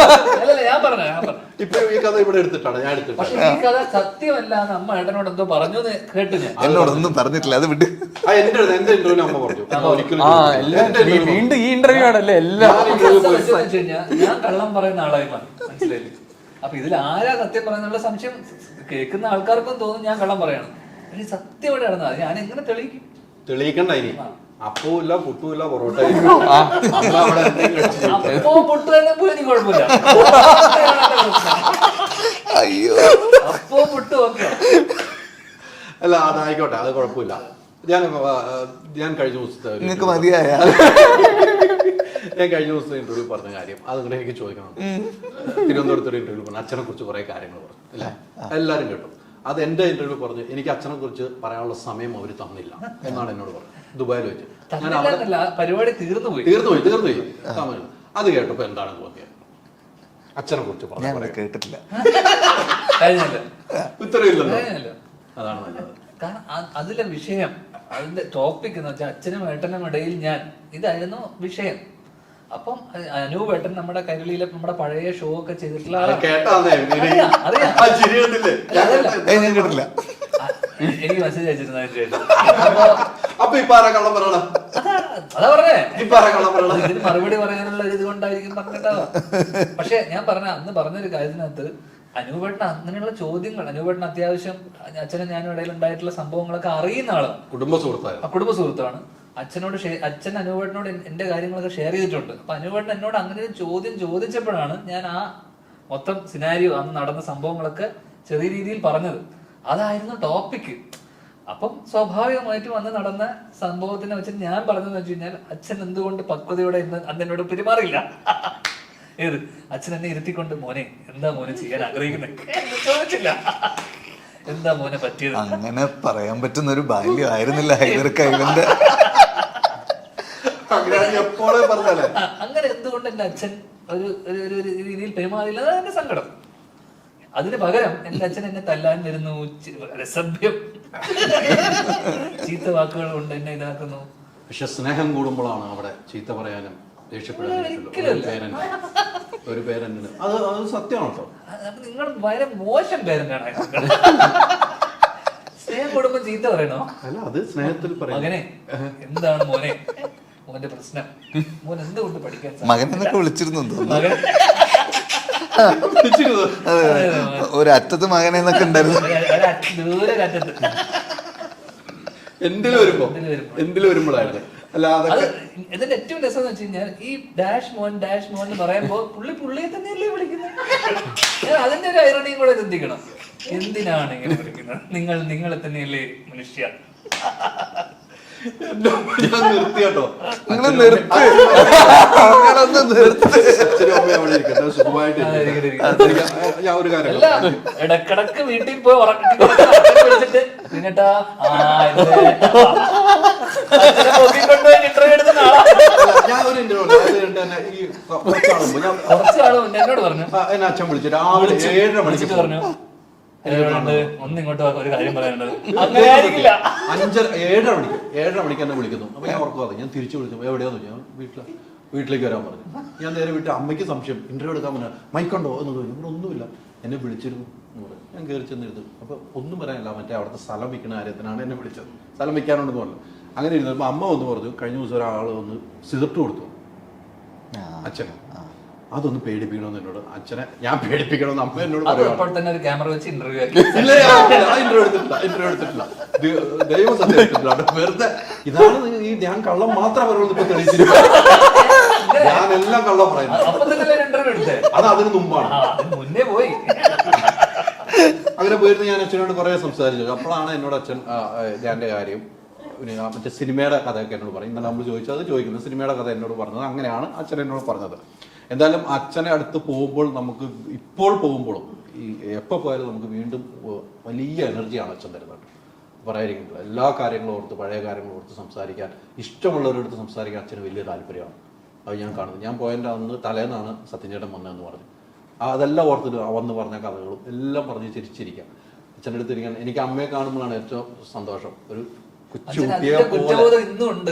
അല്ലല്ല, ഞാൻ പറഞ്ഞു ഇപ്പൊ ഈ കഥ ഇവിടെ എടുത്തിട്ടാണ് ഞാൻ എടുത്തിട്ട്. പക്ഷെ ഈ കഥ സത്യമല്ല എന്ന് അമ്മ ഏട്ടനോട് എന്തോ പറഞ്ഞു കേട്ടു. ഞാൻ എന്നോടൊന്നും പറഞ്ഞിട്ടില്ല, അത് വിട്ട്. എന്റെ ഇന്റർവ്യൂ അമ്മ പറഞ്ഞു. വീണ്ടും ഈ ഇന്റർവ്യൂ ആണല്ലേ എല്ലാം. ഞാൻ കള്ളം പറയുന്ന ആളായി മനസ്സിലായില്ലേ. അപ്പൊ ഇതിൽ ആരാ സത്യം പറയുന്നുള്ള സംശയം കേൾക്കുന്ന ആൾക്കാർക്കും തോന്നും ഞാൻ കള്ളം പറയണം. പക്ഷെ സത്യം എവിടെ നടന്നത് ഞാൻ എങ്ങനെ തെളിയിക്കും? തെളിയിക്കണ്ട ഇനി. അപ്പൂല്ല പുട്ടുമില്ല പൊറോട്ട. അപ്പോ പുട്ട് തന്നെ പോലും എനിക്ക് കുഴപ്പമില്ല. അയ്യോ, അപ്പോ പുട്ട് ഓക്കെ. അല്ല അതായിക്കോട്ടെ, അത് കുഴപ്പമില്ല. ഞാൻ കഴിഞ്ഞ ദിവസത്തെ നിങ്ങൾക്ക് മതിയായ ഞാൻ കഴിഞ്ഞ ദിവസത്തെ ഇന്റർവ്യൂ പറഞ്ഞ കാര്യം അതുകൊണ്ട് എനിക്ക് ചോദിക്കണം. തിരുവനന്തപുരത്ത് ഒരു ഇന്റർവ്യൂ പറഞ്ഞു, അച്ഛനെ കുറിച്ച് കുറെ കാര്യങ്ങൾ പറഞ്ഞു അല്ലേ, എല്ലാരും കേട്ടു. അത് എന്റെ ഇന്റർവ്യൂ പറഞ്ഞു, എനിക്ക് അച്ഛനെ കുറിച്ച് പറയാനുള്ള സമയം അവർ തന്നില്ല എന്നാണ് എന്നോട് പറഞ്ഞത്. ദുബായിൽ വെച്ച് പരിപാടി തീർന്നു പോയി. അത് കേട്ടപ്പോ എന്താണ് തോന്നിയത്? അച്ഛനെ കുറിച്ച് പറഞ്ഞു കേട്ടിട്ടില്ല, ഉത്തരവില്ലല്ലോ. അതാണ് നല്ലത്. കാരണം അതിലെ വിഷയം, അതിന്റെ ടോപ്പിക് എന്ന് വെച്ചാൽ അച്ഛനും ഏട്ടനും ഇടയിൽ ഞാൻ, ഇതായിരുന്നു വിഷയം. അപ്പം അനൂപ് ഏട്ടൻ നമ്മുടെ കൈരളിയിലെ നമ്മുടെ പഴയ ഷോ ഒക്കെ ചെയ്തിട്ടുള്ള എനിക്ക് മെസ്സേജ് അയച്ചിരുന്നു. അതാ പറഞ്ഞേ, ഇതിന് മറുപടി പറയാനുള്ള ഇത് കൊണ്ടായിരിക്കും പറഞ്ഞിട്ടാവാ. പക്ഷെ ഞാൻ അന്ന് പറഞ്ഞൊരു കാര്യത്തിനകത്ത് അനൂപേട്ടൻ അങ്ങനെയുള്ള ചോദ്യങ്ങൾ, അനൂപേട്ടൻ അത്യാവശ്യം അച്ഛനും ഞാനും ഇടയിൽ ഉണ്ടായിട്ടുള്ള സംഭവങ്ങളൊക്കെ അറിയുന്ന ആളാണ്, കുടുംബ സുഹൃത്താണ്. അച്ഛൻ അനൂപേട്ടനോട് എന്റെ കാര്യങ്ങളൊക്കെ ഷെയർ ചെയ്തിട്ടുണ്ട്. അപ്പൊ അനൂപേട്ടൻ എന്നോട് അങ്ങനെ ഒരു ചോദ്യം ചോദിച്ചപ്പോഴാണ് ഞാൻ ആ മൊത്തം സിനാരിയോ അന്ന് നടന്ന സംഭവങ്ങളൊക്കെ ചെറിയ രീതിയിൽ പറഞ്ഞത്. അതായിരുന്നു ടോപ്പിക്. അപ്പം സ്വാഭാവികമായിട്ടും അന്ന് നടന്ന സംഭവത്തിനെ വെച്ച് ഞാൻ പറഞ്ഞതെന്ന് വെച്ച് കഴിഞ്ഞാൽ അച്ഛൻ എന്തുകൊണ്ട് പക്വതയോടെ അന്ന് എന്നോട് പെരുമാറില്ല. ഏത് അച്ഛൻ എന്നെ ഇരുത്തിക്കൊണ്ട് മോനെ എന്താ മോനെ ചെയ്യാൻ ആഗ്രഹിക്കുന്നത് ചോദിച്ചില്ല, എന്താ മോനെ പറ്റിയത്. അങ്ങനെ പറയാൻ പറ്റുന്ന ഒരു ബാല്യമായിരുന്നില്ല ഹൈദർക്ക് ഇവന്റെ. അങ്ങനെ എന്തുകൊണ്ട് എന്റെ അച്ഛൻ ഒരു രീതിയിൽ പെരുമാറിയില്ല, അതെന്റെ സങ്കടം. അതിന് പകരം എന്റെ അച്ഛൻ എന്നെ തല്ലാൻ വരുന്നു, സഭ്യം ചീത്ത വാക്കുകൾ കൊണ്ട് എന്നെ ഇതാക്കുന്നു. പക്ഷെ സ്നേഹം കൂടുമ്പോഴാണ് അവിടെ ചീത്ത പറയാനും ദേഷ്യപ്പെടാനും ഒരു പേരന്റിന് അത് സത്യമാണ് കേട്ടോ. നിങ്ങൾ ഭയങ്കര മോശം പേരന്റാണ്. സ്നേഹം കൂടുമ്പോ ചീത്ത പറയണോ? അല്ല, അത് സ്നേഹത്തിൽ പറയാം. മകനെ എന്താണ് മോനെ, മോന്റെ പ്രശ്നം, മോൻ എന്തുകൊണ്ട് പഠിക്കാൻ മകനെന്നൊക്കെ വിളിച്ചിരുന്നു മകൻ ഒരറ്റത്ത് മകനെന്നൊക്കെ ഉണ്ടായിരുന്നു. ദൂരെ അറ്റത്ത് എന്തിലും വരുമ്പോഴായിരുന്നു. അല്ലാതെ ഇതിന്റെ ഏറ്റവും രസം എന്ന് വെച്ച് കഴിഞ്ഞാൽ ഈ ഡാഷ് മോൻ എന്ന് പറയുമ്പോ പുള്ളിയെ തന്നെയല്ലേ വിളിക്കുന്നത്. അതിന്റെ ഒരു ഐറണിയും കൂടെ ചിന്തിക്കണം. എന്തിനാണ് ഇങ്ങനെ വിളിക്കുന്നത്? നിങ്ങളെ തന്നെയല്ലേ മനുഷ്യ. ഞാൻ നിർത്തി കേട്ടോ. ഞാൻ ഒരു കാര്യം ഇടക്കിടക്ക് വീട്ടിൽ പോയി വിളിച്ചിട്ട് പിന്നിട്ടാ ഇന്റർവ്യൂ എടുക്കുന്ന ആളാ. ഞാൻ ഒരു ഇന്റർവ്യൂ കുറച്ചാളും എന്നോട് പറഞ്ഞു, എന്നെ അച്ഛൻ വിളിച്ചു രാവിലെ 7:30 മണിക്ക് പറഞ്ഞു ഒന്നിങ്ങോട്ട് ഒരു കാര്യം പറയാനുള്ളത്. അങ്ങനെ ആയിരിക്കില്ല. 7:30 മണിക്ക് എന്നെ വിളിക്കുന്നു. അപ്പൊ ഞാൻ ഉറക്കാതെ ഞാൻ തിരിച്ചു വിളിച്ചു. എവിടെയാന്ന് ചോദിച്ചു. ഞാൻ വീട്ടിലേക്ക് വരാൻ പറഞ്ഞു. ഞാൻ നേരെ വീട്ടിൽ അമ്മയ്ക്ക് സംശയം, ഇന്റർവ്യൂ എടുക്കാൻ പറഞ്ഞാൽ മൈക്കുണ്ടോ എന്ന് തോന്നി. ഇവിടെ ഒന്നുമില്ല, എന്നെ വിളിച്ചിരുന്നു എന്ന് പറഞ്ഞു. ഞാൻ കയറി ചെന്നിരുന്നു. അപ്പൊ ഒന്നും പറയാനില്ല, മറ്റേ അവിടുത്തെ സ്ഥലം വിൽക്കുന്ന കാര്യത്തിനാണ് എന്നെ വിളിച്ചത്. സ്ഥലം വിൽക്കാനുണ്ടെന്ന് പറഞ്ഞു. അങ്ങനെ ഇരുന്നപ്പോൾ അമ്മ വന്ന് പറഞ്ഞു, കഴിഞ്ഞ ദിവസം ഒരാൾ വന്ന് സിഗരറ്റ് കൊടുത്തു അച്ഛന്. അതൊന്ന് പേടിപ്പിക്കണമെന്ന് എന്നോട് അച്ഛനെ ഞാൻ പേടിപ്പിക്കണമെന്ന് അമ്മ എന്നോട് പറയുമ്പോൾ തന്നെ ഒരു ക്യാമറ വെച്ച് ഇന്റർവ്യൂ ഇന്റർവ്യൂ എടുത്തിട്ടില്ല. ദൈവം സത്യം എടുത്തിട്ടില്ല. വെറുതെ ഇതാണ് ഈ ഞാൻ കള്ളം മാത്രം പറയുന്നത്. ഇപ്പൊ തെളിയിച്ചിരിക്കും. ഞാനെല്ലാം കള്ളം പറയുന്നത്. അത് അതിന് മുമ്പാണ്. മുന്നേ പോയി. അങ്ങനെ പോയിരുന്നു. ഞാൻ അച്ഛനോട് കുറെ സംസാരിച്ചു. അപ്പോഴാണ് എന്നോട് അച്ഛൻ ഞാൻ്റെ കാര്യം മറ്റേ സിനിമയുടെ കഥയൊക്കെ എന്നോട് പറയും. ഇന്നലെ നമ്മൾ ചോദിച്ചത് അത് ചോദിക്കുന്നത് സിനിമയുടെ കഥ എന്നോട് പറഞ്ഞത്. അങ്ങനെയാണ് അച്ഛൻ എന്നോട് പറഞ്ഞത്. എന്തായാലും അച്ഛനെ അടുത്ത് പോകുമ്പോൾ നമുക്ക് ഇപ്പോൾ പോകുമ്പോഴും ഈ എപ്പോൾ പോയാലും നമുക്ക് വീണ്ടും വലിയ എനർജിയാണ് അച്ഛൻ തരുന്നത്. പറയാതിരിക്കുന്നത് എല്ലാ കാര്യങ്ങളും ഓർത്ത് പഴയ കാര്യങ്ങളും ഓർത്ത് സംസാരിക്കാൻ, ഇഷ്ടമുള്ളവരടുത്ത് സംസാരിക്കാൻ അച്ഛന് വലിയ താല്പര്യമാണ്. അത് ഞാൻ കാണുന്നത്. ഞാൻ പോയതിൻ്റെ അന്ന് തലേന്നാണ് സത്യൻ ചേട്ടൻ വന്നതെന്ന് പറഞ്ഞു. അതെല്ലാം ഓർത്തിട്ട് വന്ന് പറഞ്ഞ കഥകളും എല്ലാം പറഞ്ഞ് ചിരിച്ചിരിക്കാം. അച്ഛൻ്റെ അടുത്ത് ഇരിക്കാൻ എനിക്ക് അമ്മയെ കാണുമ്പോഴാണ് ഏറ്റവും സന്തോഷം. ഒരു കുറ്റബോധം ഇന്നും ഉണ്ട്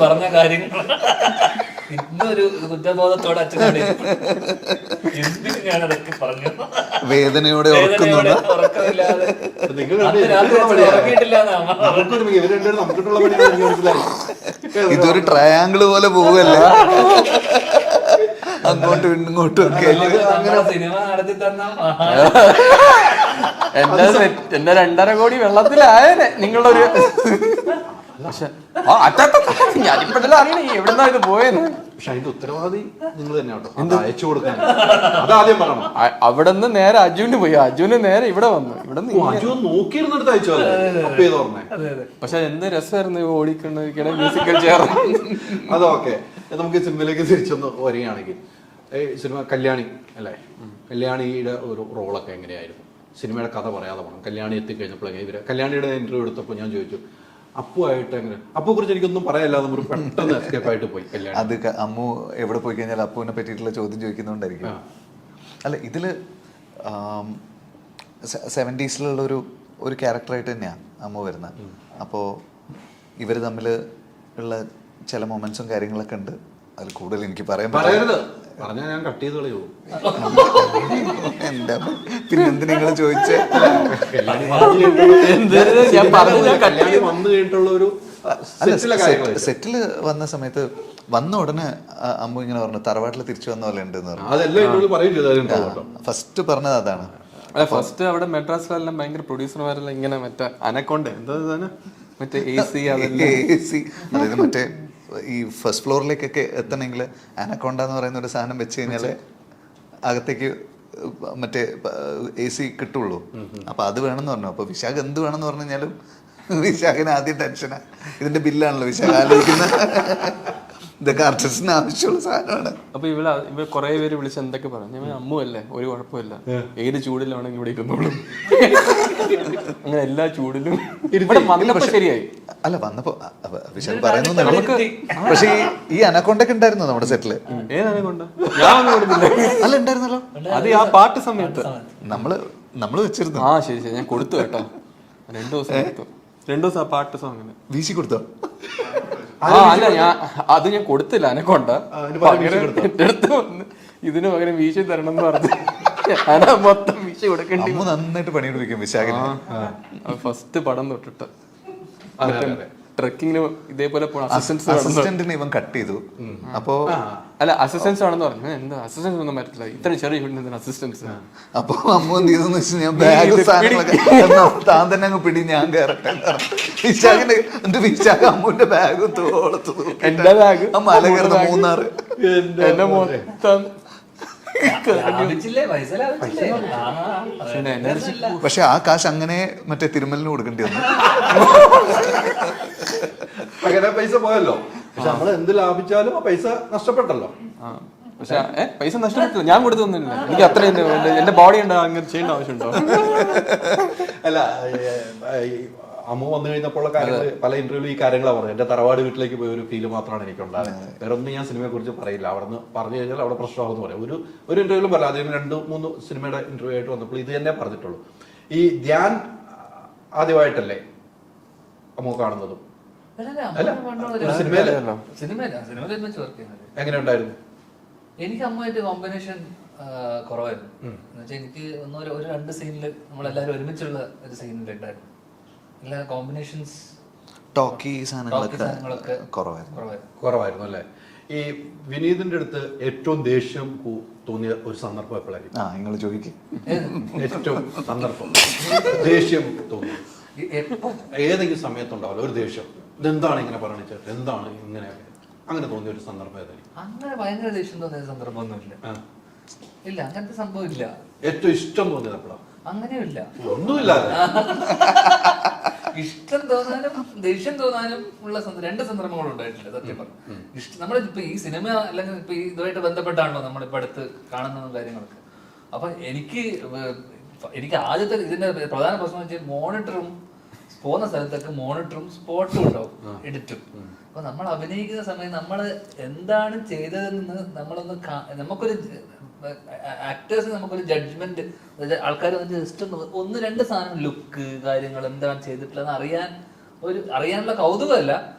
പറഞ്ഞ കാര്യങ്ങൾ. ഇന്നൊരു കുറ്റബോധത്തോടെ അച്ഛനോട് എന്തിനു ഞാനതൊക്കെ പറഞ്ഞു. വേദനയോടെ ഉറക്കമില്ലാതെ ഇതൊരു ട്രയാങ്കിള് പോലെ പോവല്ല, അങ്ങോട്ടും ഇങ്ങോട്ടും ഒക്കെ. സിനിമ നടത്തി തന്ന എന്റെ 2.5 കോടി വെള്ളത്തിലായനെ നിങ്ങളൊരു. പക്ഷെ ഞാനിപ്പോഴെല്ലാം അറിയണേ എവിടെന്നാ ഇത് പോയെന്ന്. പക്ഷെ അതിന്റെ ഉത്തരവാദി നിങ്ങൾ തന്നെ കേട്ടോ. അയച്ചു കൊടുക്കാൻ അതാദ്യം പറയണം. അവിടെ നിന്ന് നേരെ അജുവിന് പോയി. അജുവിന് നേരെ ഇവിടെ വന്നു. ഇവിടെ അജു നോക്കിയിരുന്നിട്ട് അയച്ചോ. പക്ഷെ എന്ത് രസമായിരുന്നു ഓടിക്കൊണ്ടിരിക്കണ മ്യൂസിക്കൽ ചെയർ. അതൊക്കെ നമുക്ക് സിനിമയിലേക്ക് തിരിച്ചൊന്ന് വരികയാണെങ്കിൽ സിനിമ കല്യാണി അല്ലേ, കല്യാണിയുടെ ഒരു റോളൊക്കെ എങ്ങനെയായിരുന്നു? സിനിമയുടെ കഥ പറയാതെ പോകണം. കല്യാണി എത്തിക്കഴിഞ്ഞപ്പോഴേ ഇവര് കല്യാണിയുടെ ഇന്റർവ്യൂ എടുത്തപ്പോൾ ഞാൻ ചോദിച്ചു അപ്പുവായിട്ട് എങ്ങനെ, അപ്പുയെ കുറിച്ച് എനിക്കൊന്നും പറയാനില്ല. നമ്മൾ പെട്ടെന്ന് എസ്കേപ്പ് ആയിട്ട് പോയി. കല്യാണം അത് അമ്മു എവിടെ പോയി കഴിഞ്ഞാൽ അപ്പുവിനെ പറ്റിയിട്ടുള്ള ചോദ്യം ചോദിക്കുന്നുണ്ടായിരിക്കും. അല്ല, ഇതില് 70s ഒരു ക്യാരക്ടറായിട്ട് തന്നെയാണ് അമ്മു വരുന്നത്. അപ്പോൾ ഇവർ തമ്മിൽ ഉള്ള ചില മൊമെന്റ്സും കാര്യങ്ങളൊക്കെ ഉണ്ട്. അതിൽ കൂടുതൽ എനിക്ക് പറയാൻ പറഞ്ഞാൽ ഞാൻ കട്ട് ചെയ്ത് കളയുള്ളൂ. എന്താ പിന്നെ എന്ത് നിങ്ങൾ ചോദിച്ചേ? സെറ്റില് വന്ന സമയത്ത് വന്ന ഉടനെ അമ്മു ഇങ്ങനെ പറഞ്ഞു തറവാട്ടിൽ തിരിച്ചു വന്ന പോലെ ഉണ്ട് എന്ന് പറഞ്ഞു. ഫസ്റ്റ് പറഞ്ഞത് അതാണ്. അല്ല, ഫസ്റ്റ് അവിടെ മെഡ്രാസിലെല്ലാം ഭയങ്കര പ്രൊഡ്യൂസർമാരെല്ലാം ഇങ്ങനെ മറ്റേ അനക്കൊണ്ട എന്താ മറ്റേ AC അതായത് മറ്റേ ഈ ഫസ്റ്റ് ഫ്ലോറിലേക്കൊക്കെ എത്തണമെങ്കിൽ അനക്കൊണ്ട എന്ന് പറയുന്ന ഒരു സാധനം വെച്ച് കഴിഞ്ഞാല് അകത്തേക്ക് മറ്റേ AC കിട്ടുള്ളൂ. അപ്പൊ അത് വേണമെന്ന് പറഞ്ഞു. അപ്പൊ വിശാഖ് എന്ത് വേണമെന്ന് പറഞ്ഞു കഴിഞ്ഞാലും വിശാഖിന് ആദ്യം ടെൻഷനാ. ഇതിന്റെ ബില്ലാണല്ലോ വിശാഖ് ആലോചിക്കുന്നത്. ഇതൊക്കെ ആർട്ടിസ്റ്റിന് ആവശ്യമുള്ള സാധനമാണ്. അപ്പൊ ഇവ കുറെ പേര് വിളിച്ച് എന്തൊക്കെ പറഞ്ഞു. അമ്മു അല്ലേ, ഒരു കുഴപ്പമില്ല, ഏത് ചൂടിലാണെങ്കിൽ ഇവിടെ ഇരുന്നോളൂ. അങ്ങനെ എല്ലാ ചൂടിലും ഇവിടെ വന്നപ്പോ ശരിയായി. അല്ല വന്നപ്പോ വിശാൽ പറയുന്നു നമുക്ക്. പക്ഷെ ഈ അനക്കൊണ്ടൊക്കെ ഉണ്ടായിരുന്നു നമ്മുടെ സെറ്റില്. ഏതാണ് കൊണ്ട് ഞാൻ ഒന്നും കൊടുത്തില്ല. അല്ല ഉണ്ടായിരുന്നല്ലോ, അത് ആ പാട്ട് സമയത്ത് നമ്മള് വെച്ചിരുന്നു. ആ ശരി ശരി, ഞാൻ കൊടുത്തു കേട്ടോ. 2 ദിവസം കൊടുത്തു. 2 ദിവസം ആ പാട്ട് സോങ്ങിന് വീശി കൊടുത്തോ? അല്ല അത് ഞാൻ കൊടുത്തില്ല അനക്കൊണ്ട. എന്റെ അടുത്ത് വന്ന് ഇതിന് പകരം വീശി തരണം എന്ന് പറഞ്ഞു. ഞാനാ മൊത്തം വീശി കൊടുക്കേണ്ടി. നന്നായിട്ട് പണിയെടുപ്പിക്കും വിശാഖിന്. ഫസ്റ്റ് പടം തൊട്ടിട്ട് ട്രക്കിങ്ങിന് ഇതേപോലെ അസിസ്റ്റന്റിനെ ഇവൻ കട്ട് ചെയ്തു. അപ്പോ അല്ല അസിസ്റ്റൻസ് ആണെന്ന് പറഞ്ഞു. എന്താ അസിസ്റ്റൻസ് ഒന്നും പറ്റില്ല, ഇത്രയും ചെറിയ ഷൂട്ടിന് അസിസ്റ്റൻസ്. അപ്പൊ അമ്മ എന്ത് ചെയ്തെന്ന് വെച്ചാൽ ഞാൻ ബാഗ് സാധനങ്ങളൊക്കെ താൻ തന്നെ അങ്ങ് പിടി, ഞാൻ കയറട്ടെ. വിശാഖിന്റെ എന്റെ വിശാഖ അമ്മുവിന്റെ ബാഗും തോളത്തു, എന്റെ ബാഗ് ആ മല കയറുന്ന മൂന്നാറ് എന്നെ മൊത്തം. പക്ഷെ ആ കാശ് അങ്ങനെ മറ്റേ തിരുമലിന് കൊടുക്കേണ്ടി വന്നു. അങ്ങനെ പൈസ പോയല്ലോ. പക്ഷെ നമ്മൾ എന്ത് ലാഭിച്ചാലും ആ പൈസ നഷ്ടപ്പെട്ടല്ലോ. പക്ഷെ പൈസ നഷ്ടപ്പെട്ടില്ല, ഞാൻ കൊടുത്തൊന്നുമില്ല. എനിക്ക് അത്രയും എന്റെ ബോഡി ഉണ്ട്, അങ്ങനെ ചെയ്യേണ്ട ആവശ്യമുണ്ടോ? അല്ല അമ്മ വന്നു കഴിഞ്ഞപ്പോൾ കാര്യങ്ങൾ പല ഇന്റർവ്യൂ ഈ കാര്യങ്ങളാണ് പറഞ്ഞത്. എന്റെ തറവാട് വീട്ടിലേക്ക് പോയ ഒരു ഫീല് മാത്രമാണ് എനിക്കുണ്ടായത്. വേറെ ഒന്നും ഞാൻ സിനിമയെ കുറിച്ച് പറയില്ല. അവിടെ നിന്ന് പറഞ്ഞു കഴിഞ്ഞാൽ അവിടെ പ്രശ്നമാകുമെന്ന് പറയാം. ഒരു ഇന്റർവ്യൂലും പറയാം. അതിന് 2-3 സിനിമയുടെ ഇന്റർവ്യൂ ആയിട്ട് വന്നപ്പോൾ ഇത് തന്നെ പറഞ്ഞിട്ടുള്ളൂ. ഈ ധ്യാൻ ആദ്യമായിട്ടല്ലേ അമ്മ കാണുന്നതും? എങ്ങനെ ഉണ്ടായിരുന്നു? എനിക്ക് അമ്മയായിട്ട് കോമ്പിനേഷൻ കുറവായിരുന്നു. എന്നുവെച്ചാൽ എനിക്ക് ഒരു 2 സീനില് നമ്മളെല്ലാവരും ഒരുമിച്ചുള്ള ഒരു സീനിൽ ഉണ്ടായിരുന്നു. എല്ലാ കോമ്പിനേഷൻസ് ടോക്കി സാധനങ്ങളൊക്കെ കുറവായിരുന്നു അല്ലേ? ഈ വിനീതിന്റെ അടുത്ത് ഏറ്റവും ദേഷ്യം തോന്നിയ ഒരു സന്ദർഭം എപ്പോഴായിരിക്കും? നിങ്ങൾ ചോദിക്കും. ഏറ്റവും സന്ദർഭം ദേഷ്യം തോന്നി ഏതെങ്കിലും സമയത്തുണ്ടാവല്ലോ ഒരു ദേഷ്യം. ഇതെന്താണ് ഇങ്ങനെ പറഞ്ഞിട്ട്, എന്താണ് ഇങ്ങനെ അങ്ങനെ തോന്നിയ ഒരു സന്ദർഭം ഏതായിരിക്കും? അങ്ങനെ ഭയങ്കര ദേഷ്യം തോന്നിയ സന്ദർഭമൊന്നുമില്ല. ഇല്ല, അങ്ങനത്തെ സംഭവം ഇല്ല. ഏറ്റവും ഇഷ്ടം തോന്നിയത് എപ്പോഴാണ്? അങ്ങനെയില്ല, ഒന്നുമില്ല. ഇഷ്ടം തോന്നാനും ദേഷ്യം തോന്നാനും ഉള്ള 2 സന്ദർഭങ്ങളും ഉണ്ടായിട്ടില്ല സത്യം പറഞ്ഞു. നമ്മളിപ്പോ ഈ സിനിമ അല്ലെങ്കിൽ ഇപ്പൊ ഇതുമായിട്ട് ബന്ധപ്പെട്ടാണല്ലോ നമ്മളിപ്പോ അടുത്ത് കാണുന്ന കാര്യങ്ങളൊക്കെ. അപ്പൊ എനിക്ക് ആദ്യത്തെ ഇതിന്റെ പ്രധാന പ്രശ്നം വെച്ചാൽ മോണിറ്ററും പോകുന്ന സ്ഥലത്തൊക്കെ മോണിറ്ററും സ്പോട്ടും ഉണ്ടാവും, എഡിറ്റും. അപ്പൊ നമ്മൾ അഭിനയിക്കുന്ന സമയം നമ്മൾ എന്താണ് ചെയ്തതെന്ന് നമുക്കൊരു ആക്ടേഴ്സിന് നമുക്കൊരു ജഡ്ജ്മെന്റ്, ആൾക്കാർ ജസ്റ്റ് 1-2 സാധനം ലുക്ക് കാര്യങ്ങൾ എന്താണ് ചെയ്തിട്ടുള്ളത് അറിയാനുള്ള കൗതുകമല്ല.